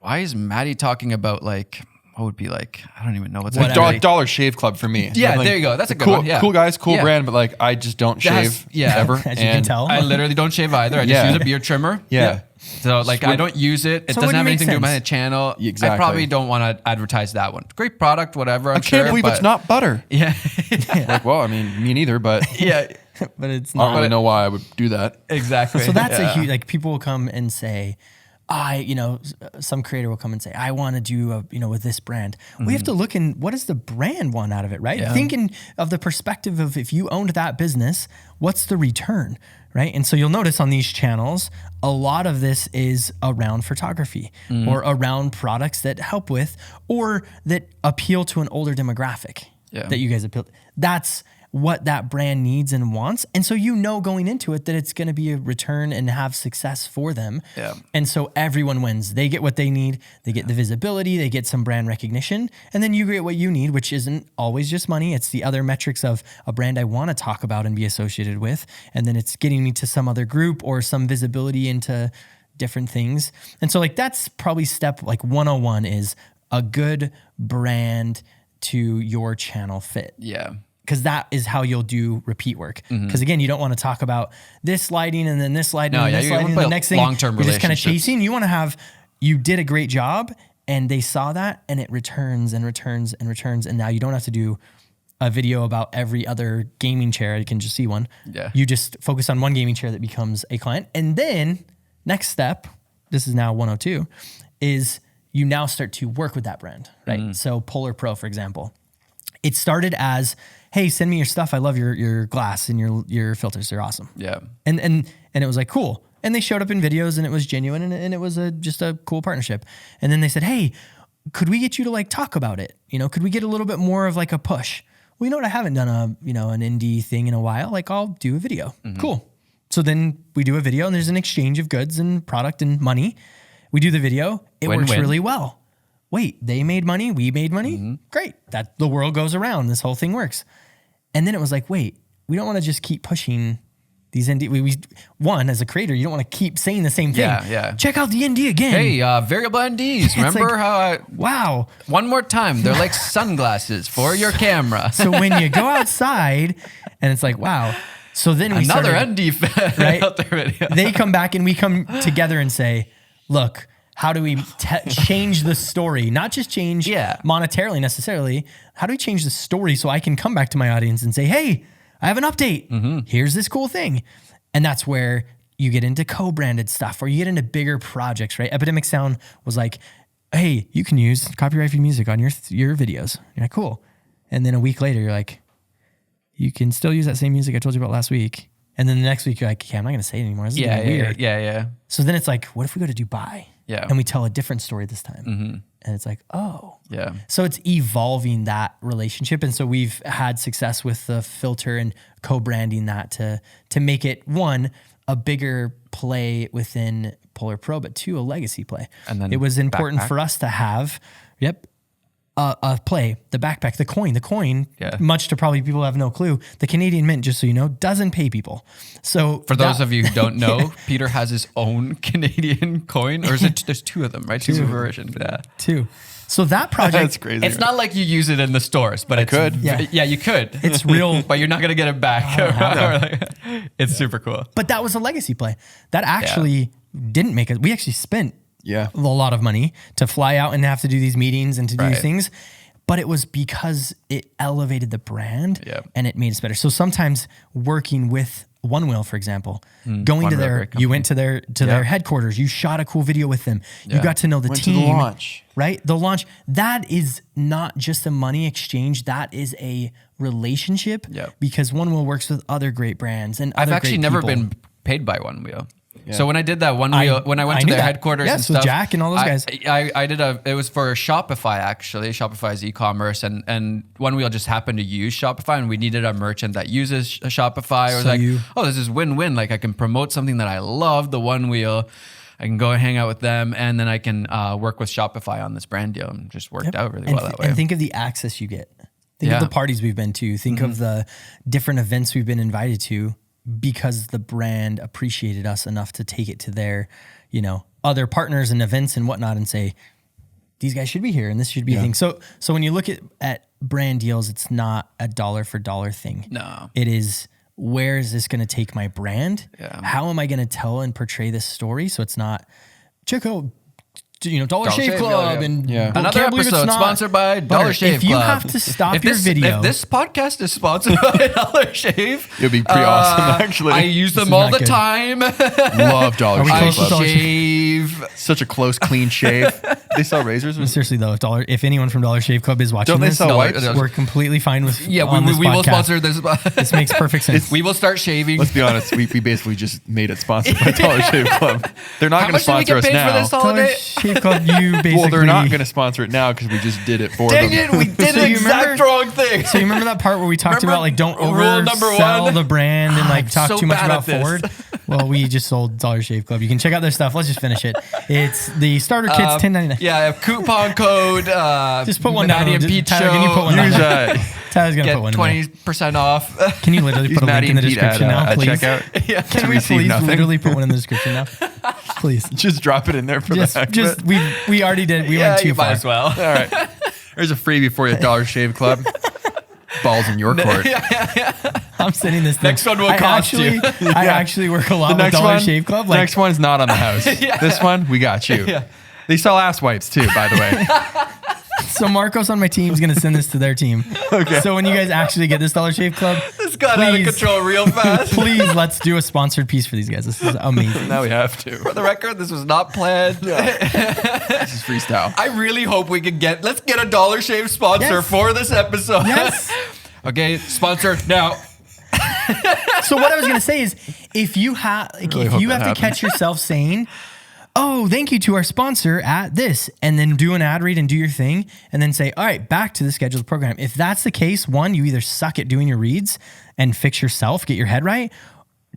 why is Matti talking about like what would be like? I don't even know what's like Dollar Shave Club for me. Yeah, like, there you go. That's a good cool, one. Yeah. Cool guys, cool brand, but like I just don't shave ever. As you can tell. I literally don't shave either. I just use a beard trimmer. Yeah. So like I don't use it. It doesn't have anything to do with my channel. Exactly. I probably don't want to advertise that one. Great product, whatever. I can't believe it's not butter. Yeah. Like, well, I mean, me neither, but yeah. But it's I not. don't really know why I would do that. Exactly. So that's a huge, like people will come and say, some creator will come and say, I want to do with this brand. We have to look in what does the brand want out of it, right? Yeah. Thinking of the perspective of if you owned that business, what's the return, right? And so you'll notice on these channels, a lot of this is around photography or around products that help with or that appeal to an older demographic that you guys appeal. what that brand needs and wants. And so you know going into it that it's going to be a return and have success for them. Yeah. And so everyone wins. They get what they need. They get the visibility. They get some brand recognition. And then you get what you need, which isn't always just money. It's the other metrics of a brand I want to talk about and be associated with. And then it's getting me to some other group or some visibility into different things. And so like that's probably step like 101 is a good brand to your channel fit. Yeah. Because that is how you'll do repeat work. Because again, you don't want to talk about this lighting and then this lighting and this lighting and the next thing. Long-term You're just kind of relationships. chasing. You want to have, you did a great job and they saw that and it returns and returns and returns. And now you don't have to do a video about every other gaming chair. You can just see one. Yeah. You just focus on one gaming chair that becomes a client. And then next step, this is now 102, is you now start to work with that brand, right? So Polar Pro, for example, it started as, hey, send me your stuff. I love your glass and your filters. They're awesome. Yeah. And it was like, cool. And they showed up in videos and it was genuine and it was just a cool partnership. And then they said, hey, could we get you to like talk about it? You know, could we get a little bit more of like a push? Well, you know what? I haven't done an indie thing in a while. Like I'll do a video. Cool. So then we do a video and there's an exchange of goods and product and money. We do the video. It works Win-win. really well. Wait, they made money. We made money. Great. That the world goes around. This whole thing works. And then it was like, wait, we don't want to just keep pushing these indie. One, as a creator, you don't want to keep saying the same thing. Yeah. Check out the indie again. Hey, variable NDs. Remember how Wow. one more time, they're like sunglasses for your camera. So when you go outside and it's like, wow. So then we Another started, ND fan right? out there video. They come back and we come together and say, look, how do we change the story? Not just change monetarily necessarily. How do we change the story so I can come back to my audience and say, hey, I have an update. Here's this cool thing. And that's where you get into co-branded stuff or you get into bigger projects, right? Epidemic Sound was like, hey, you can use copyright-free music on your videos. You're like, cool. And then a week later, you're like, you can still use that same music I told you about last week. And then the next week, you're like, okay, I'm not going to say it anymore. This is weird. Yeah. So then it's like, what if we go to Dubai? Yeah. And we tell a different story this time. And it's like, oh. Yeah. So it's evolving that relationship. And so we've had success with the filter and co-branding that to make it, one, a bigger play within Polar Pro, but two, a legacy play. And then it was important backpack. for us to have, a play, the backpack, the coin, much to probably people have no clue. The Canadian Mint, just so you know, doesn't pay people. So for those of you who don't know, Peter has his own Canadian coin, or is it? There's two of them, right? Two versions. Yeah, two. So that project, That's crazy. it's not like you use it in the stores, but it's could. Yeah. you could. It's real, but you're not gonna get it back. It's super cool. But that was a legacy play. That actually didn't make it. We actually spent a lot of money to fly out and have to do these meetings and to do these things. But it was because it elevated the brand and it made us better. So sometimes working with One Wheel, for example, going to their, you went to their headquarters, you shot a cool video with them. You got to know the team. To the launch. Right? The launch. That is not just a money exchange. That is a relationship because One Wheel works with other great brands and I've other actually great never people. been paid by One Wheel. So when I did that One Wheel, when I went to their headquarters and with stuff, Jack and all those guys. I did it was for Shopify actually. Shopify's e-commerce and One Wheel just happened to use Shopify and we needed a merchant that uses Shopify. I was this is win-win. Like I can promote something that I love, the One Wheel. I can go and hang out with them and then I can work with Shopify on this brand deal and just worked out really well that way. And think of the access you get. Think of the parties we've been to. Think of the different events we've been invited to. Because the brand appreciated us enough to take it to their, other partners and events and whatnot and say, these guys should be here and this should be a thing. So when you look at brand deals, it's not a dollar for dollar thing. No. It is, where is this going to take my brand? Yeah. How am I going to tell and portray this story? So it's not, check out, Dollar Shave Club and another episode sponsored by Dollar Shave Club. If you have to stop your video, if this podcast is sponsored by Dollar Shave, it'd be pretty awesome. Actually, I use them all the time. Love Dollar Shave Club. Dollar Shave. Such a close, clean shave. They sell razors. Seriously though, if anyone from Dollar Shave Club is watching Don't they this, sell wipes? we're completely fine with. Yeah, we will sponsor this. This makes perfect sense. We will start shaving. Let's be honest. We basically just made it sponsored by Dollar Shave Club. They're not going to sponsor us for now. this holiday? Shave Club, you basically. Well, they're not going to sponsor it now because we just did it for them. Dang it, we did So the you exact remember- wrong thing. So you remember that part where we talked Remember about like don't rule number oversell one? the brand and like talk so too much bad about at this. Ford? Well, we just sold Dollar Shave Club. You can check out their stuff. Let's just finish it. It's the starter kit's $10.99. Yeah, coupon code. Just put one down. Maddie and Pete Tyler, show. can you put one down? Use Tyler's gonna Get put one in there. 20% off. Can you literally put a link Maddie in the and Pete description now, at please? checkout. Yeah. Can to we receive please nothing. literally put one in the description now? Please. Just drop it in there for the heck Just of it. we already did. We Yeah, went too you far. might as well. All right. There's a freebie for you, Dollar Shave Club. Balls in your court. I'm sending this. Next one will cost you. I actually work a lot with Dollar Shave Club. The next one's not on the house. Yeah. This one, we got you. Yeah. They sell ass wipes too, by the way. So Marcos on my team is going to send this to their team. Okay. So when you guys actually get this Dollar Shave Club, This got out of Please. control real fast. please let's do a sponsored piece for these guys. This is amazing. Now we have to. For the record, this was not planned. This is freestyle. I really hope we can let's get a Dollar Shave sponsor Yes. for this episode. Yes. Okay, sponsor now. So what I was going to say is, if you have, really if hope you that have to happens. catch yourself saying, "Oh, thank you to our sponsor at this," and then do an ad read and do your thing, and then say, "All right, back to the scheduled program." If that's the case, one, you either suck at doing your reads and fix yourself, get your head right.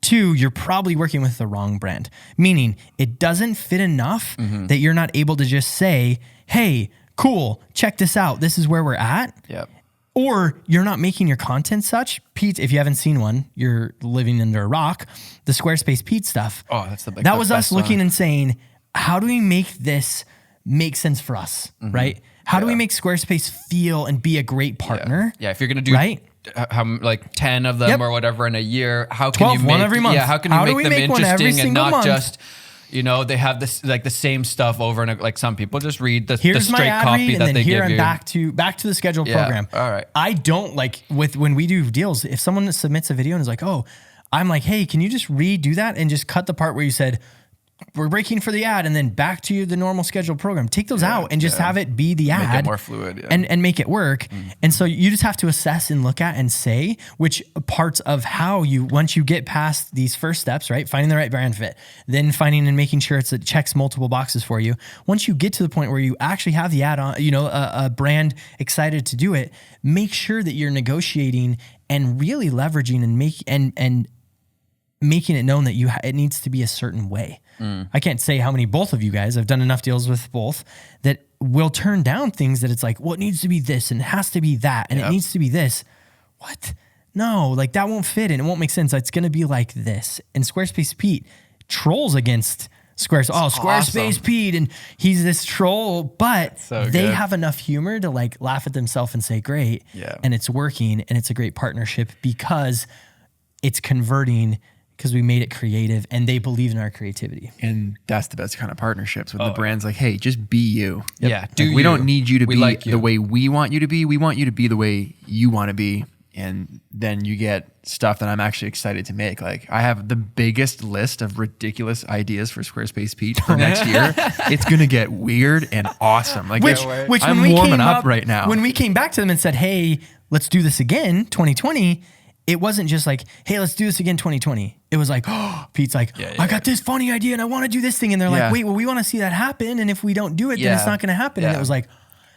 Two, you're probably working with the wrong brand, meaning it doesn't fit enough that you're not able to just say, "Hey, cool, check this out. This is where we're at." Yep. Or you're not making your content such. Pete, if you haven't seen one, you're living under a rock. The Squarespace Pete stuff. Oh, that's the big. That was us looking and saying, how do we make this make sense for us, right? How do we make Squarespace feel and be a great partner? Yeah, if you're gonna do Right? how like 10 of them Yep. or whatever in a year, how can 12, you make one every month. Yeah, how can you How do make we them make one every interesting and single not month? just they have this like the same stuff over and like some people just read the Here's my straight ad copy read, and that then they here give I'm you. back to the scheduled Yeah, program. all right. I don't like when we do deals. If someone submits a video and is like, "Oh," I'm like, "Hey, can you just redo that and just cut the part where you said we're breaking for the ad and then back to the normal scheduled program. Take those out and just have it be the Make ad it more fluid. Yeah. and make it work. And so you just have to assess and look at and say which parts of how you, once you get past these first steps, right? Finding the right brand fit, then finding and making sure it checks multiple boxes for you. Once you get to the point where you actually have the ad on, a brand excited to do it, make sure that you're negotiating and really leveraging and making it known that it needs to be a certain way. I can't say how many both of you guys, I've done enough deals with both that will turn down things that it's like, well, it needs to be this and it has to be that and it needs to be this. What? No, like that won't fit and it won't make sense. It's going to be like this. And Squarespace Pete trolls against Squarespace awesome. Pete, and he's this troll, but So they good. have enough humor to like laugh at themselves and say, great. Yeah. And it's working and it's a great partnership because it's converting because we made it creative and they believe in our creativity. And that's the best kind of partnerships with the brands. Like, hey, just be you. Yeah. Like, we don't need you to We be like you. the way we want you to be. We want you to be the way you want to be. And then you get stuff that I'm actually excited to make. Like, I have the biggest list of ridiculous ideas for Squarespace Pete for next year. It's going to get weird and awesome. Like, Which I'm when we warming came up right now. When we came back to them and said, hey, let's do this again, 2020, it wasn't just like, hey, let's do this again, 2020. It was like, oh, Pete's like, I got this funny idea and I want to do this thing. And they're Yeah. like, wait, well, we want to see that happen. And if we don't do it, then it's Yeah. not going to happen. And Yeah. it was like,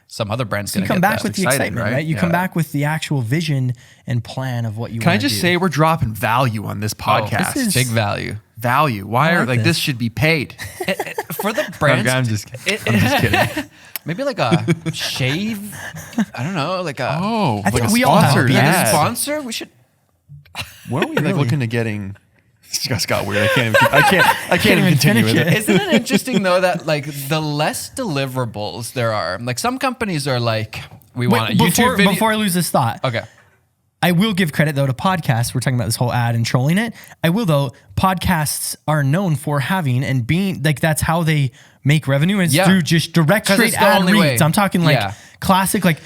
Some other brands so you gonna come get back that. with the exciting, excitement, right? right? You come Yeah. back with the actual vision and plan of what you Can I want to do. just say we're dropping value on this podcast? this is- big value. value. Why I are like like this. this should be paid? For the brands, I'm just kidding. maybe like a shave. I don't know, like a Oh, I think like a we all have sponsored to be be ad. a sponsor. We should. What are we like looking to getting? This just got weird. I can't even continue with finish it. Isn't it interesting though that like the less deliverables there are, like some companies are like, we want a Wait, YouTube video. before I lose this thought, Okay. I will give credit though to podcasts. We're talking about this whole ad and trolling it. I will though. Podcasts are known for having and being like that's how they make revenue is Yeah. through just direct 'Cause straight it's the ad only reads. way. I'm talking like Yeah. classic. Like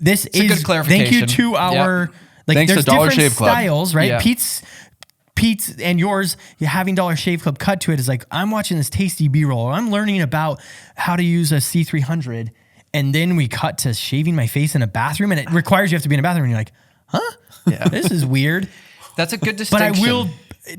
this a is good thank you clarification. to our like Thanks to there's Dollar different Shave Club. styles, right? Yeah. Pete's and yours, you having Dollar Shave Club cut to it is like I'm watching this tasty B-roll. Or I'm learning about how to use a C300, and then we cut to shaving my face in a bathroom, and it requires you have to be in a bathroom, and you're like, huh? Yeah. This is weird. That's a good But I distinction. will.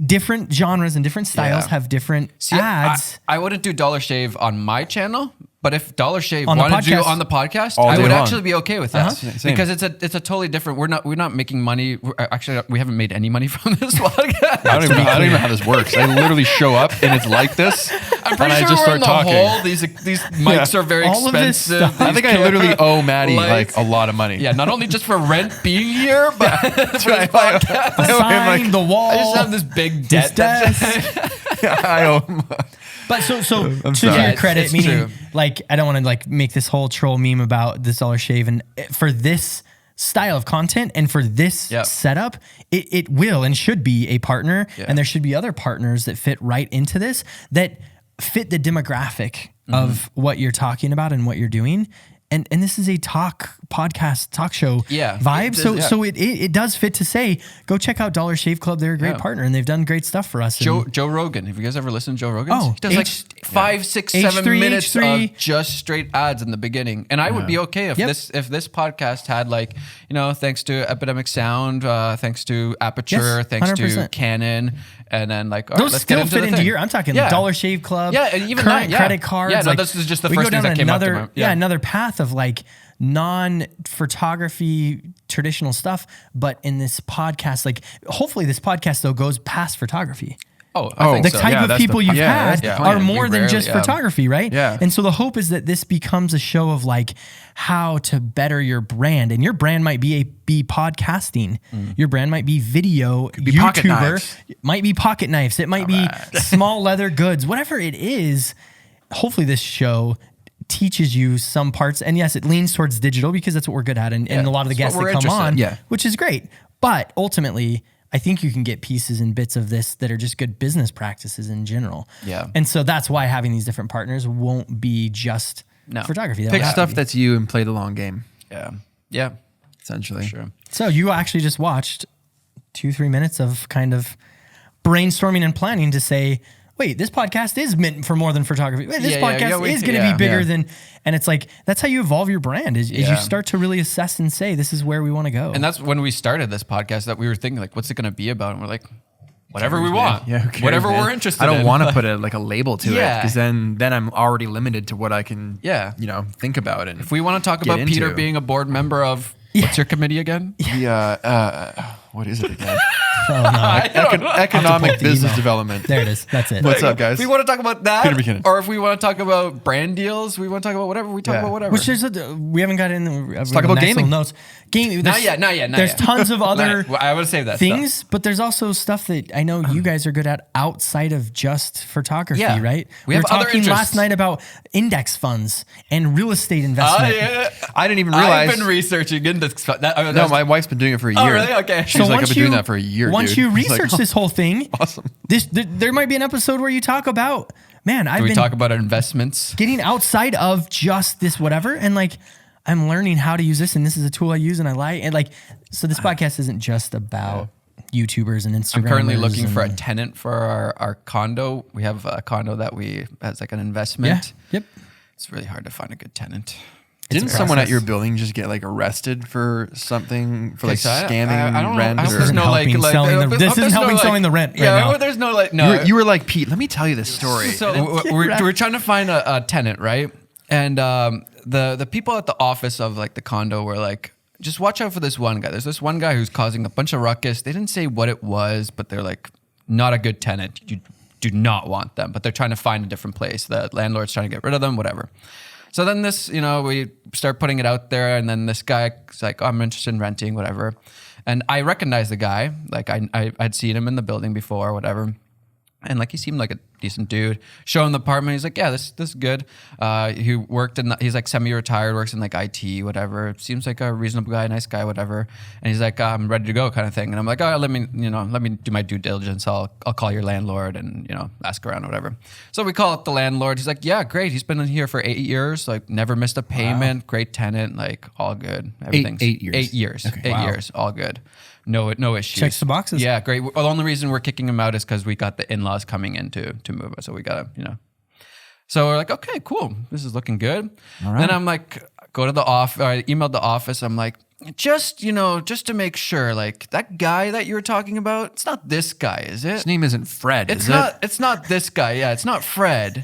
Different genres and different styles Yeah. have different See, ads. I wouldn't do Dollar Shave on my channel, But if Dollar Shave On the wanted you podcast. on the podcast, All I day would long. actually be okay with that Same. because it's a totally different. We're not making money. Actually, we haven't made any money from this podcast. I don't even know how this works. I literally show up and it's like this, I'm pretty and sure I just we're start in the talking. hole. These mics are very All of this expensive. stuff. I think I literally owe Maddie Lights. like a lot of money. Yeah, not only just for rent being here, but for this right. podcast. The sign, the wall. I just have this big debt. desk. I owe him. But so to sorry. your It's credit, meaning true. like I don't want to like make this whole troll meme about this Dollar Shave, and for this style of content and for this Yep. setup, it will and should be a partner, Yeah. and there should be other partners that fit right into this that fit the demographic of what you're talking about and what you're doing. And this is a talk show Yeah. vibe. It So does, yeah. so it does fit to say, go check out Dollar Shave Club. They're a great Yeah. partner and they've done great stuff for us. And Joe Rogan. Have you guys ever listened to Joe Rogan? Oh, he does like 5, 6, 7 H3, minutes H3. of just straight ads in the beginning. And I would be okay if Yep. this podcast had like, thanks to Epidemic Sound, thanks to Aperture, Yes, thanks to 100%. Canon, and then like all right, Those let's still get into fit the into thing. your. I'm talking Yeah. Dollar Shave Club. Yeah, and even current that, yeah. credit cards. Yeah, no, like, this is just the we first go down things that came up to another, my- yeah. another path of like non-photography traditional stuff, but in this podcast, like hopefully this podcast though goes past photography. Oh, I think The so. type Yeah, of that's the people po- you've yeah, that's had the are plan. more We than rarely- just yeah. photography, right? Yeah. And so the hope is that this becomes a show of like how to better your brand, and your brand might be podcasting. Your brand might be video, be pocket YouTuber, knives. it might be pocket knives, it might be small leather goods, whatever it is. Hopefully, this show teaches you some parts, and yes, it leans towards digital because that's what we're good at, and a lot of the that's guests what that we're come interested on, in. Yeah. which is great. But ultimately, I think you can get pieces and bits of this that are just good business practices in general. Yeah. And so that's why having these different partners won't be just photography. That'll Pick have to stuff be. that's you and play the long game, Yeah, essentially. sure. So you actually just watched 2-3 minutes of kind of brainstorming and planning to say, wait, this podcast is meant for more than photography. Wait, this Yeah, podcast yeah, is going to yeah. be bigger Yeah. than, and it's like, that's how you evolve your brand is you Yeah. start to really assess and say, this is where we want to go. And that's when we started this podcast that we were thinking like, what's it going to be about? And we're like, whatever we want, Yeah, who cares, whatever man? we're interested I in. don't want to put a label to it Yeah. because then I'm already limited to what I can Yeah. think about it. If we want to talk Get about Peter into. being a board member of, what's your committee again? What is it again? pull Economic up the business email. development. There it is. That's it. What's up, guys? We want to talk about that, Peter McKinnon. or if we want to talk about brand deals, we want to talk about whatever. We talk Yeah. about whatever. Which we haven't got in. Let's talk about gaming. Notes. Gaming. Not yet. There's tons of other Well, I would say that things, but there's also stuff that I know you guys are good at outside of just photography, Yeah. right? We were have other talking interests. last night about index funds and real estate investment. I didn't even realize. I've been researching in this. No, my wife's been doing it for a year. Oh, really? Okay. She's like, I've once been doing that for a year. Once dude. you It's like, research this whole thing, awesome. there might be an episode where you talk about, man, I've we been talk about our investments. getting outside of just this whatever, and like I'm learning how to use this, and this is a tool I use and I like, and like so this podcast isn't just about YouTubers and Instagram. I'm currently looking for a tenant for our condo. We have a condo that we as like an investment. Yep. It's really hard to find a good tenant. Didn't a someone at process. your building just get like arrested for something for like So scamming I don't rent? know. I hope or- there's no like helping selling the- I hope this isn't there's helping like- selling the rent right Yeah, now. there's no like no. you were like, Pete, let me tell you this story. So we're trying to find a tenant, right? And the people at the office of like the condo were like, just watch out for this one guy. There's this one guy who's causing a bunch of ruckus. They didn't say what it was, but they're like, not a good tenant. You do not want them. But they're trying to find a different place. The landlord's trying to get rid of them, whatever. So then this, we start putting it out there, and then this guy's like, oh, I'm interested in renting, whatever. And I recognize the guy. Like I'd seen him in the building before, whatever. And like he seemed like a decent dude. Show him the apartment. He's like, yeah, this is good. He worked he's like semi-retired, works in like IT, whatever. Seems like a reasonable guy, nice guy, whatever. And he's like, I'm ready to go, kind of thing. And I'm like, oh, let me do my due diligence. I'll call your landlord and ask around, or whatever. So we call up the landlord. He's like, yeah, great. He's been in here for 8 years. Like never missed a payment. Great tenant. Like all good. Everything's 8 years. 8 years. Okay. 8 years. All good. No issues. Checks the boxes. Yeah, great. Well, the only reason we're kicking him out is because we got the in-laws coming in to move us. So we gotta, So we're like, okay, cool. This is looking good. Then I'm like, go to the office. I emailed the office. I'm like, just to make sure, like that guy that you were talking about, it's not this guy, is it? His name isn't Fred, It's is not. it? It's not this guy. Yeah, it's not Fred.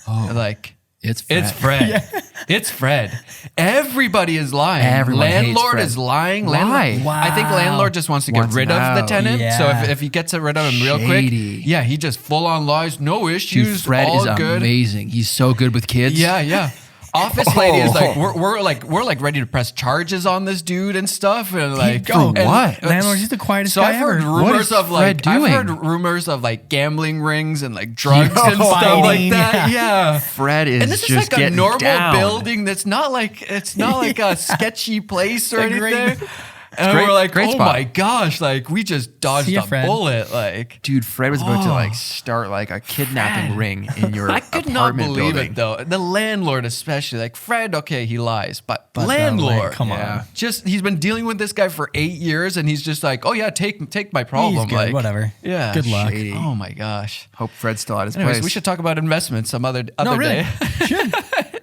Like, It's Fred. It's Fred. It's Fred. Everybody is lying. Everyone hates Landlord Fred. is lying. Why? I think landlord just wants to get Wants rid him of the out. tenant. Yeah. So if he gets rid of him real quick, Shady. yeah, he just full on lies, no issues, Dude, Fred all is good. amazing. He's so good with kids. Yeah. Office lady is like, we're like ready to press charges on this dude and stuff, and like For what? Landlord's just the quietest So guy I've heard ever. What rumors is of like Fred doing? I've heard rumors of like gambling rings and like drugs Yo, and stuff like fighting, that. Yeah. Fred is And this is just like a getting normal down. building that's not like a sketchy place or It's a great- anything. And great- we're like, great oh spot. my gosh, like we just dodged See ya, a Fred. bullet. Like Dude, Fred was about to like start like a kidnapping ring in your I could not apartment believe building. it though. The landlord especially, like Fred, okay, he lies, but But the landlord, come on. Yeah. just he's been dealing with this guy for 8 years, and he's just like, oh yeah, take my problem. He's good, like whatever. Yeah, Good luck. Shady. Oh my gosh. Hope Fred's still at his Anyways, place. we should talk about investments some other No, really. day. Should.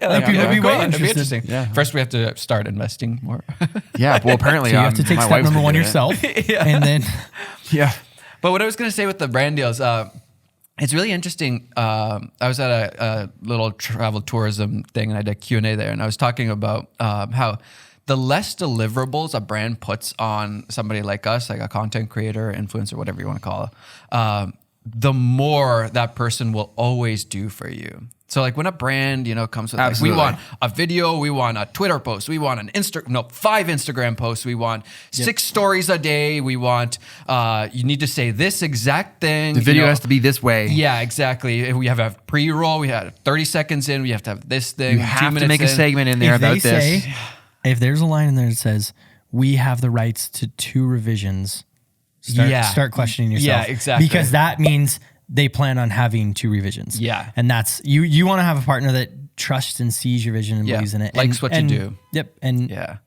That'd people would be go way on. It'd be interested. interesting. Yeah. First, we have to start investing more. Yeah, well, apparently So you have to take my step wife's number been one doing it. yourself, and then Yeah. But what I was going to say with the brand deals, it's really interesting. I was at a little travel tourism thing, and I did a Q&A there, and I was talking about how the less deliverables a brand puts on somebody like us, like a content creator, influencer, whatever you want to call it, the more that person will always do for you. So like when a brand, comes with like, we Absolutely. want a video, we want a Twitter post, we want 5 Instagram posts, we want 6 stories a day, we want, you need to say this exact thing. The video has to be this way. Yeah, exactly. If we have a pre-roll, we had 30 seconds in, we have to have this thing. You 2 have to minutes make a in. segment in there if they about this. say, if there's a line in there that says, we have the rights to 2 revisions, start questioning yourself. Yeah, exactly. Because that means they plan on having 2 revisions. Yeah. And that's, you want to have a partner that trusts and sees your vision and Yeah, believes in it. likes what you and, do. Yep.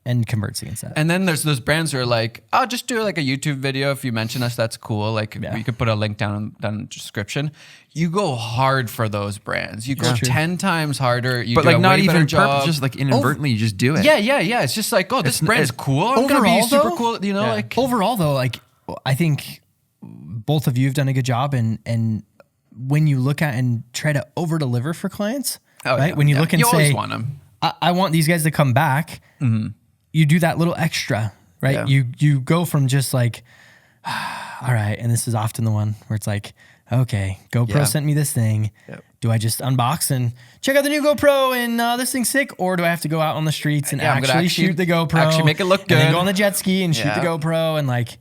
And converts against that. And then there's those brands who are like, oh, just do like a YouTube video. If you mention us, that's cool. Like we could put a link down in the description. You go hard for those brands. You go 10 times harder. You But do like a not way even better purpose, job. just like inadvertently, you just do it. Yeah. It's just like, oh, this brand's cool. I'm gonna be overall, super though, cool. Like overall though, like I think both of you have done a good job, and when you look at and try to over deliver for clients, right? When you look and you say, always want them. I want these guys to come back, you do that little extra, right? Yeah. You go from just like, all right, and this is often the one where it's like, okay, GoPro Yeah. sent me this thing. Yep. Do I just unbox and check out the new GoPro and this thing's sick, or do I have to go out on the streets and Yeah, I'm gonna actually actually- shoot the GoPro, actually make it look and then good. go on the jet ski and shoot the Yeah. GoPro and like,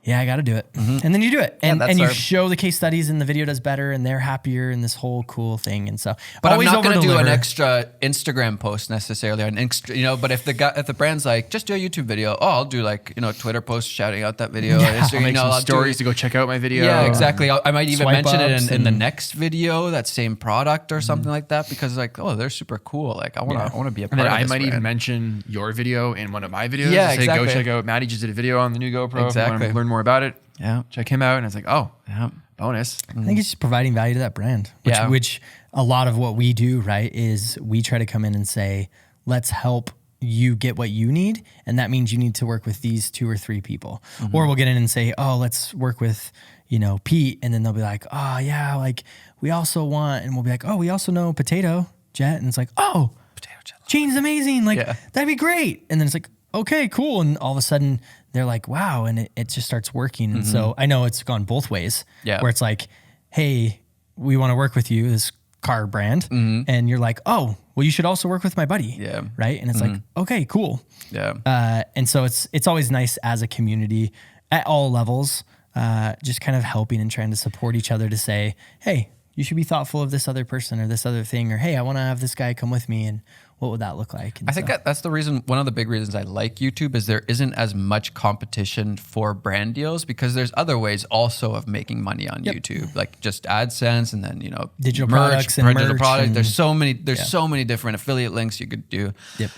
yeah, I got to do it, and then you do it, and that's you our- show the case studies, and the video does better, and they're happier, and this whole cool thing, and so. But always I'm not going to do an over-deliver. extra Instagram post necessarily, an extra, But if the brand's like, just do a YouTube video, I'll do like a Twitter post shouting out that video. Yeah. Instagram, I'll make some I'll do- stories to go check out my video. Yeah, exactly. I might even Swipe mention it ups in the and- next video, that same product or something like that, because like, oh, they're super cool. Like I want to be a part And then of I this might even brand. mention your video in one of my videos. Yeah, and say, exactly. Go check out Matti just did a video on the new GoPro. If you Exactly. want to learn more about it. Yeah. Check him out. And it's like, oh, Yeah. bonus. I think it's just providing value to that brand, Yeah. which a lot of what we do, right, is we try to come in and say, let's help you get what you need. And that means you need to work with these 2 or 3 people. Or we'll get in and say, oh, let's work with, Pete. And then they'll be like, oh, yeah, like we also want, and we'll be like, oh, we also know Potato Jet. And it's like, oh, Jane's amazing. Like, Yeah. that'd be great. And then it's like, okay, cool. And all of a sudden they're like, wow. And it just starts working. And so I know it's gone both ways. Yeah. Where it's like, hey, we want to work with you, this car brand. And you're like, oh, well, you should also work with my buddy. Yeah. Right. And it's like, okay, cool. Yeah. And so it's always nice as a community at all levels, just kind of helping and trying to support each other to say, hey, you should be thoughtful of this other person or this other thing, or hey, I want to have this guy come with me, and what would that look like? And I think that's the reason, one of the big reasons I like YouTube is there isn't as much competition for brand deals, because there's other ways also of making money on YouTube, like just AdSense and then, Digital products and digital merch products. and- There's so many different affiliate links you could do. Yep.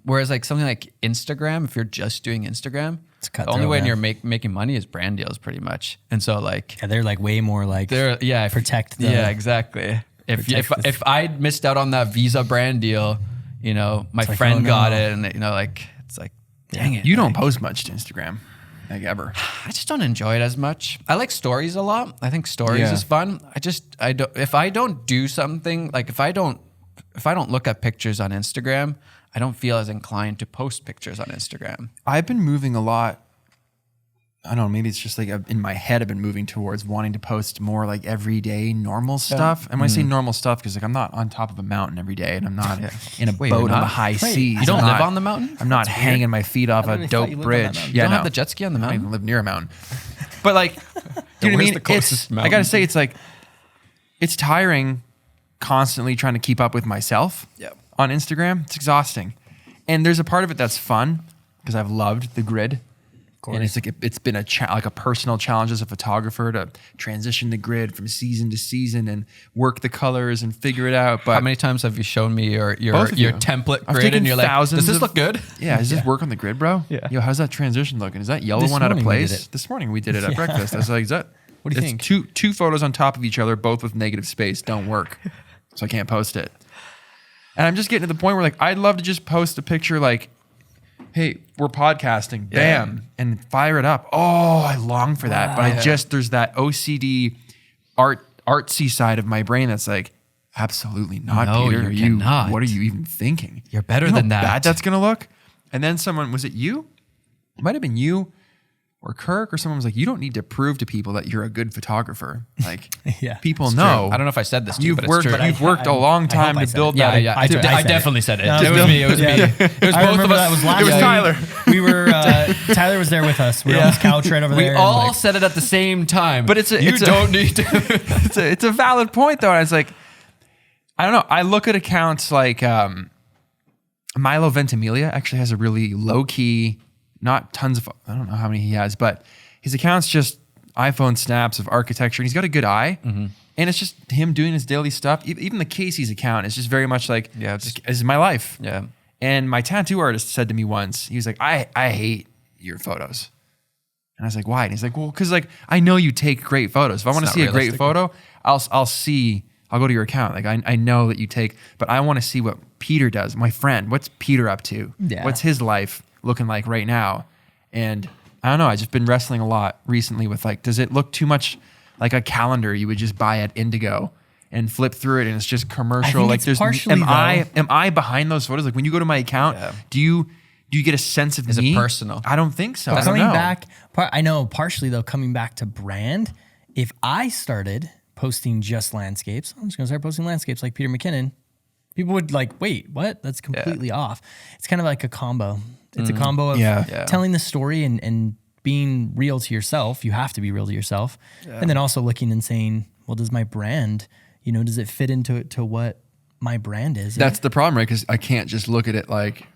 Whereas like something like Instagram, if you're just doing Instagram, the cutthroat, only way man. you're making money is brand deals pretty much. And so like, yeah, they're like way more like protect the yeah, exactly. If I'd missed out on that Visa brand deal, my like, friend oh, got no. it, and it's like, dang it. You don't post much to Instagram, like ever. I just don't enjoy it as much. I like stories a lot. I think stories Yeah. is fun. I don't, if I don't do something, like if I don't if I don't look at pictures on Instagram, I don't feel as inclined to post pictures on Instagram. I've been moving a lot. I don't know, maybe it's just like in my head, I've been moving towards wanting to post more like everyday normal stuff. And when I say normal stuff, because like I'm not on top of a mountain every day and I'm not in a Wait, boat you're on the not? high seas. You don't I'm live not- on the mountain? I'm not hanging my feet off I a really thought you dope lived on that bridge. mountain. You don't no. have the jet ski on the I don't mountain? even live near a mountain. But like, do you know what I where's mean? the closest I mountain? gotta say, it's like, it's tiring constantly trying to keep up with myself on Instagram. It's exhausting. And there's a part of it that's fun because I've loved the grid. And it's like it's been like a personal challenge as a photographer to transition the grid from season to season and work the colors and figure it out. But How many times have you shown me your Both of you. template I've grid taken and you're like, thousands does this of- look good? yeah, does this work on the grid, bro? Yeah. Yo, how's that transition looking? Is that yellow This one out of morning we did place? it. This morning we did it at breakfast. I was like, is that? What do you it's think? Two photos on top of each other, both with negative space, don't work. So I can't post it. And I'm just getting to the point where like I'd love to just post a picture like, hey, we're podcasting, bam, and fire it up. Oh, I long for that. But I just, there's that OCD artsy side of my brain that's like, absolutely not, No, Peter. you cannot. What are you even thinking? You're better You know than how that. bad that's gonna look. And then someone, was it you? It might have been you or Kirk or someone was like, you don't need to prove to people that you're a good photographer. Like, Yeah, people it's know. I don't know if I said this to you, You've but worked, it's true. you've worked a long time I to said build it. that. I said it. definitely said it. No, It was me. It was me. It was I both remember of us. that was last It was week. Tyler. We were Tyler was there with us. We were on this couch right over We there. and, all like, said it at the same time. But it's a- you it's a- don't need to. It's a valid point though. And it's like, I don't know. I look at accounts like Milo Ventimiglia actually has a really low key, not tons of, I don't know how many he has, but his account's just iPhone snaps of architecture. And he's got a good eye. And it's just him doing his daily stuff. Even the Casey's account is just very much like, Yeah, this is my life. Yeah. And my tattoo artist said to me once, he was like, I hate your photos. And I was like, why? And he's like, well, because like I know you take great photos. If I want to not see a great realistic. photo, I'll go to your account. Like I know that you take, but I want to see what Peter does. My friend, what's Peter up to? Yeah. What's his life looking like right now? And I don't know. I've just been wrestling a lot recently with like, does it look too much like a calendar you would just buy at Indigo and flip through it and it's just commercial? think Like it's there's, partially, am I behind those photos? Like when you go to my account, Yeah. do you get a sense of Is it me? personal? I don't think so. But I don't coming know. back, I know partially though, coming back to brand, if I started posting just landscapes, I'm just gonna start posting landscapes like Peter McKinnon, people would like, wait, what? That's completely off. It's kind of like a combo. It's a combo of Yeah. telling the story and being real to yourself. You have to be real to yourself. And then also looking and saying, well, does my brand, does it fit into what my brand is? That's the problem, right? Because I can't just look at it like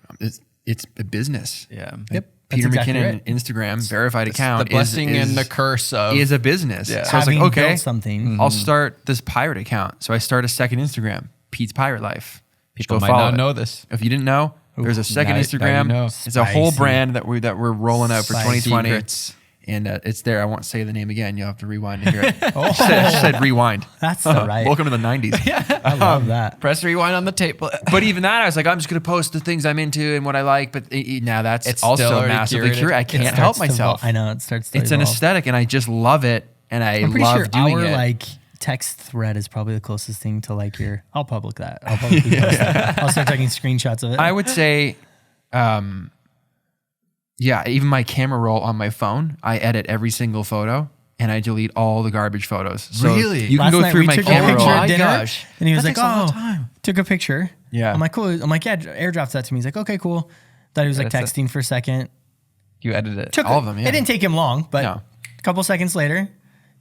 it's a business. Yeah. Yep. Peter That's exactly McKinnon right. Instagram verified The account blessing is and the curse of is a business. Yeah. So I was like, Having okay, built something. I'll start this pirate account. So I start a second Instagram, Pete's Pirate Life. people Go might follow not it. know this. If you didn't know, there's a second now you Instagram. know. It's a whole Spicy. brand that we're rolling out for Spicy 2020. secrets. And it's there. I won't say the name again. You'll have to rewind to hear it. I said rewind. That's the right. Welcome to the 90s. I love that. Press rewind on the tape. But even that, I was like, I'm just going to post the things I'm into and what I like. But now that's It's still also already massively curated. curated. I It can't help starts to myself. I know it starts to It's an evolve. aesthetic, and I just love it, and I I'm pretty love sure doing our it. like text thread is probably the closest thing to like your. I'll public that. I'll publicly post that. I'll start taking screenshots of it. I would say, yeah, even my camera roll on my phone, I edit every single photo, and I delete all the garbage photos. So Really? you can Last go night through we my took a camera picture roll. at dinner, gosh. and he was That like, takes a long "Oh, time." took a picture." Yeah. I'm like, "Cool." I'm like, "Yeah, airdrops that to me." He's like, "Okay, cool." Thought he was like That's it. texting for a second. You edited it. Took All of them, yeah. It didn't take him long, but No. a couple seconds later,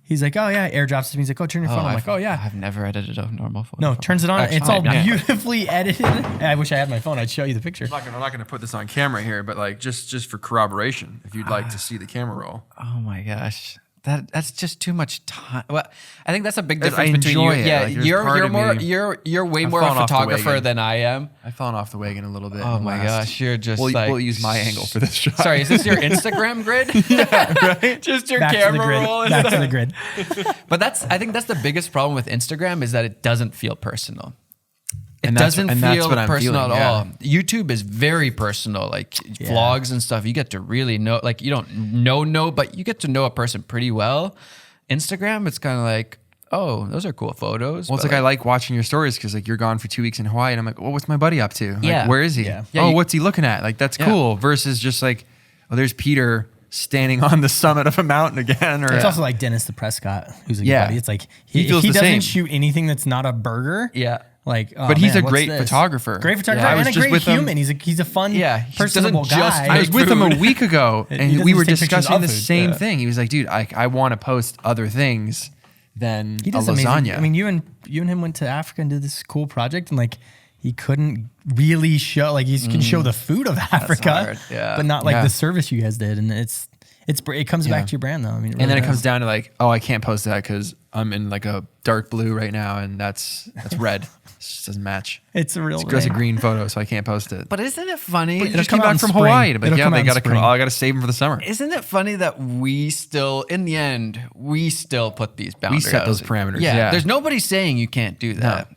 he's like, "Oh yeah," airdrops it to me. He's like, "Oh, turn your phone." I'm like, "Oh yeah." I've never edited a normal photo. No, before. turns it on. Actually, It's all yeah. beautifully edited. I wish I had my phone. I'd show you the picture. I'm not gonna put this on camera here, but like just for corroboration, if you'd like to see the camera roll. Oh my gosh. That's just too much time. Well, I think that's a big I difference between you. enjoy it. Yeah, Like, there's part you're of more me- you're way I've more a fallen off the photographer wagon. than I am. I've fallen off the wagon a little bit. Oh in the my last- gosh, you're just We'll, like we'll use my angle for this shot. Sorry, is this your Instagram grid? Yeah, right. Just your Back to the camera grid. roll. Back to the grid. But I think that's the biggest problem with Instagram is that it doesn't feel personal. It And that's- doesn't and that's feel what I'm personal feeling, at yeah. all. YouTube is very personal, like vlogs and stuff. You get to really know, like you don't know, but you get to know a person pretty well. Instagram, it's kind of like, oh, those are cool photos. Well, it's but like I like watching your stories because like you're gone for 2 weeks in Hawaii, and I'm like, well, what's my buddy up to? Like, Yeah. where is he? Yeah. Yeah, Oh, you- what's he looking at? Like that's cool. Versus just like, oh, there's Peter standing on the summit of a mountain again. Or It's also like Dennis the Prescott, who's a good Yeah. buddy. It's like He he feels the doesn't same. shoot anything that's not a burger. Yeah. Like, oh, But he's man, a what's great this? photographer. Great photographer Yeah, I was and a just great with him. human. He's a fun, Yeah, he personable doesn't just guy. I was with him a food. week ago, He and doesn't we were just take pictures discussing of the food. same Yeah. thing. He was like, dude, I want to post other things than He a does lasagna. amazing. I mean, you and him went to Africa and did this cool project, and like he couldn't really show like he can show the food of Africa, hard, yeah. but not like Yeah. the service you guys did. And it comes back to your brand though. I mean, and then it really comes does. down to like, oh, I can't post that because I'm in like a dark blue right now, and that's red. It just doesn't match. It's a real. It's just a brand. green photo, so I can't post it. But isn't it funny? You it'll just come came out back in from spring. Hawaii. But It'll yeah, come out they in got to come. spring. Oh, I got to save them for the summer. Isn't it funny that we still, in the end, we still put these boundaries? set those parameters, Yeah, yeah. There's nobody saying you can't do that.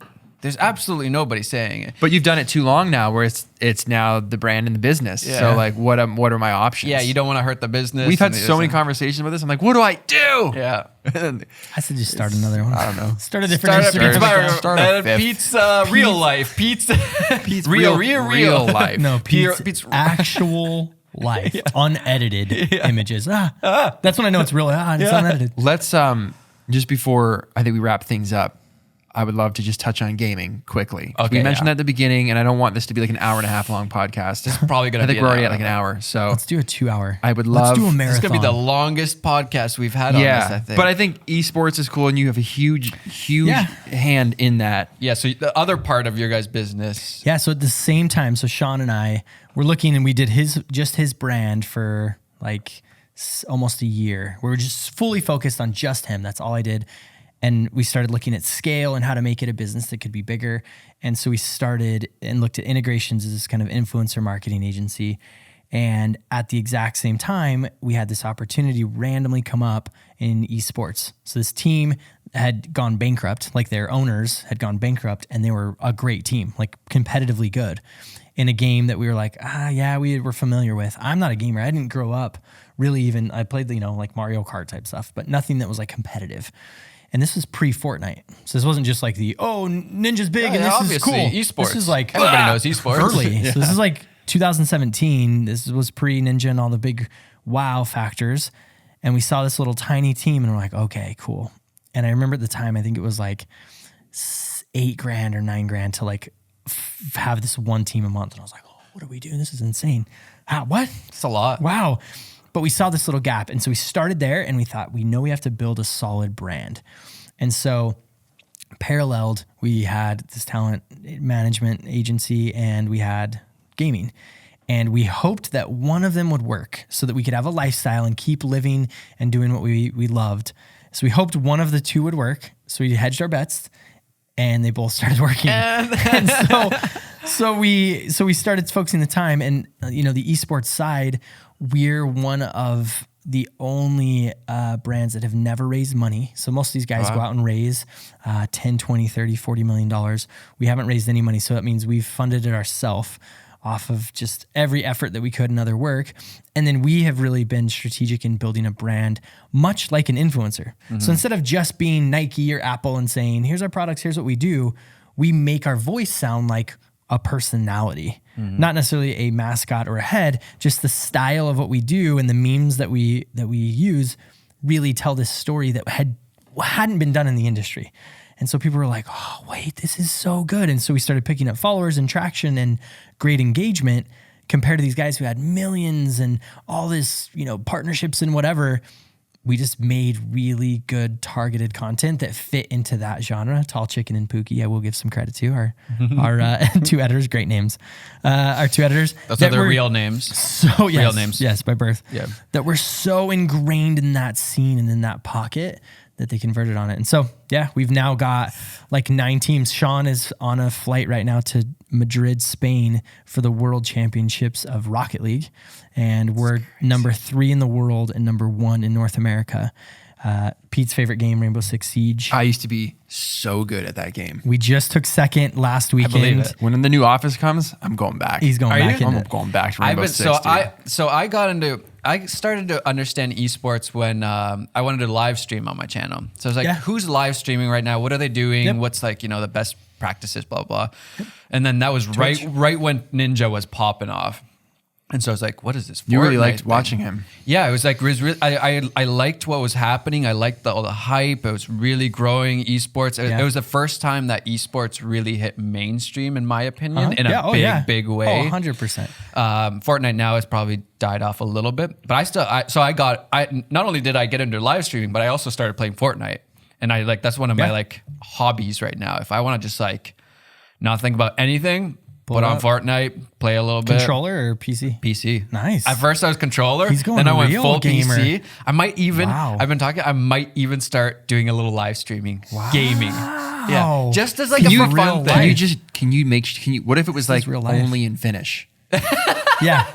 There's absolutely nobody saying it. But you've done it too long now, where it's now the brand and the business. Yeah. So like, what are my options? Yeah, you don't want to hurt the business. We've had and so many this- conversations about this. I'm like, what do I do? Yeah. I said just start another one. I don't know. Start a different Start a Instagram pizza account. bar. Start a fifth. Pizza, real life. Pizza. real life. No, Pure- Pete's actual life, unedited images. That's when I know it's real. It's unedited. Let's just before I think we wrap things up, I would love to just touch on gaming quickly. Okay, We mentioned yeah. that at the beginning, and I don't want this to be like an hour and a half long podcast. It's probably gonna I think be we're an already hour. at like an hour. So Let's do a 2 hour. I would Let's love- do a This is marathon. It's going to be the longest podcast we've had on this, I yeah, think. but I think esports is cool, and you have a huge Yeah. hand in that. yeah, so the other part of your guys' business. Yeah, so at the same time, so Sean and I were looking, and we did his brand for like almost a year. We were just fully focused on just him. That's all I did. And we started looking at scale and how to make it a business that could be bigger. And so we started and looked at integrations as this kind of influencer marketing agency. And at the exact same time, we had this opportunity randomly come up in esports. So this team had gone bankrupt, like their owners had gone bankrupt, and they were a great team, like competitively good in a game that we were like, yeah, we were familiar with. I'm not a gamer. I didn't grow up really even, I played, like Mario Kart type stuff, but nothing that was like competitive. And this was pre-Fortnite. So this wasn't just like Ninja's big and this is cool. Esports. This is like Everybody knows esports. early. So this is like 2017. This was pre-Ninja and all the big wow factors. And we saw this little tiny team and we're like, okay, cool. And I remember at the time, I think it was like $8,000 or $9,000 to like have this one team a month. And I was like, oh, what are we doing? This is insane. What? It's a lot. Wow. But we saw this little gap. And so we started there and we thought, we know we have to build a solid brand. And so paralleled, we had this talent management agency and we had gaming. And we hoped that one of them would work so that we could have a lifestyle and keep living and doing what we loved. So we hoped one of the two would work. So we hedged our bets and they both started working. And so we started focusing the time, and the esports side, we're one of the only brands that have never raised money. So most of these guys go out and raise 10, 20, 30, $40 million. We haven't raised any money. So that means we've funded it ourselves off of just every effort that we could and other work. And then we have really been strategic in building a brand, much like an influencer. So instead of just being Nike or Apple and saying, here's our products, here's what we do, we make our voice sound like a personality, not necessarily a mascot or a head, just the style of what we do and the memes that we use really tell this story that hadn't been done in the industry. And so people were like, oh, wait, this is so good. And so we started picking up followers and traction and great engagement compared to these guys who had millions and all this, partnerships and whatever. We just made really good targeted content that fit into that genre. Tall Chicken and Pookie, I will give some credit to our two editors, great names. Our two editors. Those that are their were real names. So yes, Real names. yes, by birth. Yeah. That were so ingrained in that scene and in that pocket that they converted on it. And so, yeah, we've now got like 9 teams. Sean is on a flight right now to Madrid, Spain for the World Championships of Rocket League. And we're number 3 in the world and number 1 in North America. Pete's favorite game, Rainbow Six Siege. I used to be so good at that game. We just took second last weekend. believe it. When the new office comes, I'm going back. He's going Are back you? into I'm it. going back to Rainbow Six. dude. So I got into I started to understand esports when I wanted to live stream on my channel. So I was like, Yeah. who's live streaming right now? What are they doing? Yep. What's like, the best practices, blah, blah. And then that was right when Ninja was popping off. And so I was like, what is this? You really Fortnite liked thing? watching him. Yeah, it was like, I liked what was happening. I liked all the hype. It was really growing esports. Yeah. It was the first time that esports really hit mainstream, in my opinion, in a big way. 100%. Fortnite now has probably died off a little bit, but I not only did I get into live streaming, but I also started playing Fortnite. And that's one of my like hobbies right now. If I want to just like not think about anything, put on Fortnite, play a little bit. Controller or PC? PC. Nice. At first I was controller. He's going then I went real full gamer. PC. I might even, Wow. I might even start doing a little live streaming, gaming. Yeah. Just as like Can a you for real fun life? Can you what if it was like real life. only in Finnish? Yeah.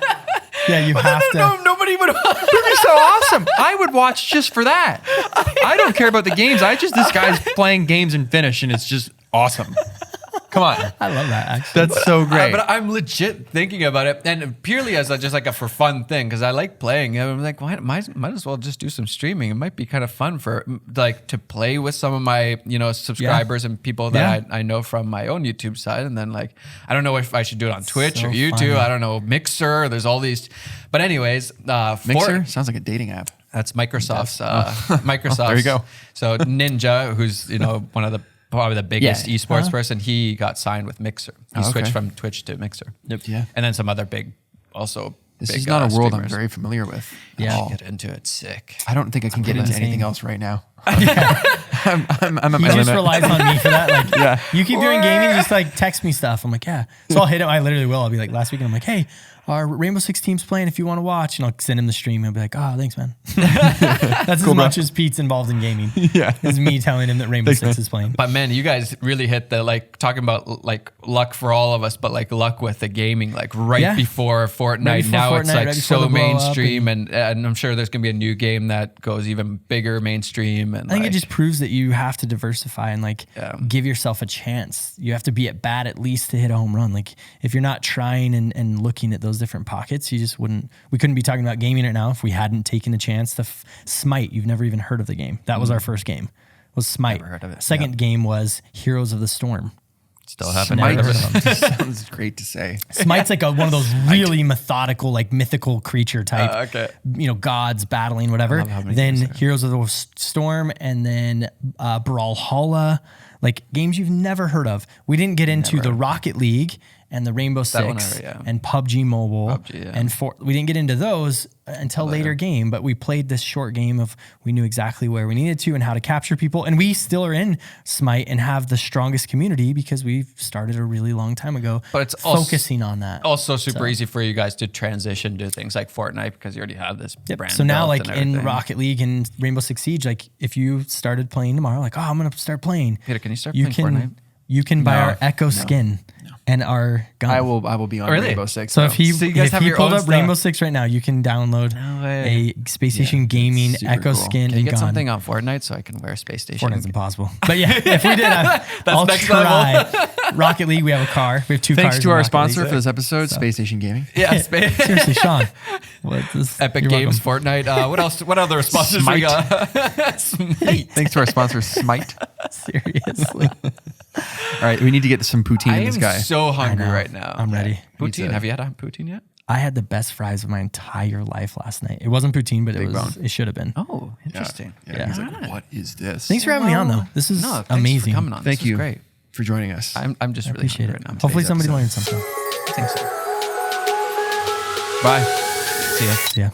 Yeah, you have to. No, nobody would. That'd be so awesome. I would watch just for that. I don't care about the games. This guy's playing games in Finnish and it's just awesome. Come on. I love that, actually. That's so great. But I'm legit thinking about it, and purely as just like a for fun thing, because I like playing. I'm like, might as well just do some streaming. It might be kind of fun for like to play with some of my subscribers and people that I know from my own YouTube side, and then like I don't know if I should do it on Twitch so or YouTube. funny. I don't know, Mixer. There's all these, but anyways, Mixer sounds like a dating app. That's Microsoft's. Microsoft. There you go. So Ninja, who's one of the probably the biggest esports person, he got signed with Mixer. He switched from Twitch to Mixer. Yep. Yeah. And then some other big, also. This big, is not a world I'm streamers. very familiar with. Yeah. At all. Get into it, sick. I don't think I can get into insane. anything else right now. I'm at He my just limit. relies on me for that. Like, Yeah. you keep doing gaming, just like text me stuff. I'm like, yeah. So I'll hit him. I literally will. I'll be like, last weekend, I'm like, hey, our Rainbow Six team's playing if you want to watch. And I'll send him the stream. I'll be like, oh, thanks, man. That's as much as Pete's involved in gaming. Yeah. Is me telling him that Rainbow Six is playing. But man, you guys really hit the talking about like luck for all of us, but like luck with the gaming, like right before Fortnite. Right before now Fortnite, it's like right before so the blow up mainstream, and I'm sure there's gonna be a new game that goes even bigger mainstream. And I think it just proves that you have to diversify and give yourself a chance. You have to be at bat at least to hit a home run. Like if you're not trying and looking at those different pockets, we couldn't be talking about gaming right now if we hadn't taken the chance to Smite. You've never even heard of the game. That was our first game, was Smite. Never heard of it. Second game was Heroes of the Storm. still haven't Smite. heard of it. Sounds great to say. Smite's like one of those really methodical, like mythical creature type, Okay. gods battling, whatever. love how many Then games there are. Heroes of the Storm, and then Brawlhalla, like games you've never heard of. We didn't get into the Rocket League and the Rainbow one Six yeah. and PUBG Mobile. PUBG, yeah. And we didn't get into those until later game, but we played this short game of we knew exactly where we needed to and how to capture people. And we still are in Smite and have the strongest community because we've started a really long time ago. But it's also- focusing on that. Also super easy for you guys to transition to things like Fortnite because you already have this brand. So now, built like and in everything. Rocket League and Rainbow Six Siege, like if you started playing tomorrow, like, oh, I'm going to start playing. Peter, can you start You playing Fortnite? can, you can buy our Echo skin and our gun. I will be on Really? Rainbow Six. So if he So you guys if have he your pulled own up stuff? Rainbow Six right now, you can download No way. a Spacestation Gaming super Echo cool. skin Can you and get gun. something on Fortnite so I can wear Spacestation? Fortnite's impossible. But yeah, if we did, I'll next try. Rocket League, we have a car. We have two Thanks cars. to in our Rocket sponsor League. for this episode, Space Station Gaming. Yeah, Seriously, Sean. What's this? Epic You're Games, welcome. Fortnite. What else? What other sponsors we Smite. got? Smite. Thanks to our sponsor, Smite. Seriously. All right, we need to get some poutine I in this am guy. so hungry know. right now. I'm ready. Poutine. Have you had a poutine yet? I had the best fries of my entire life last night. It wasn't poutine, but it should have been. Oh, interesting. Yeah, he's like, what is this? Thanks for having me on, though. This is Thanks amazing. for coming on. Thank This is you great. for joining us. I'm just really Appreciate hungry it. right now. Hopefully, somebody episode. learned something. I think so. Bye. See ya. See ya.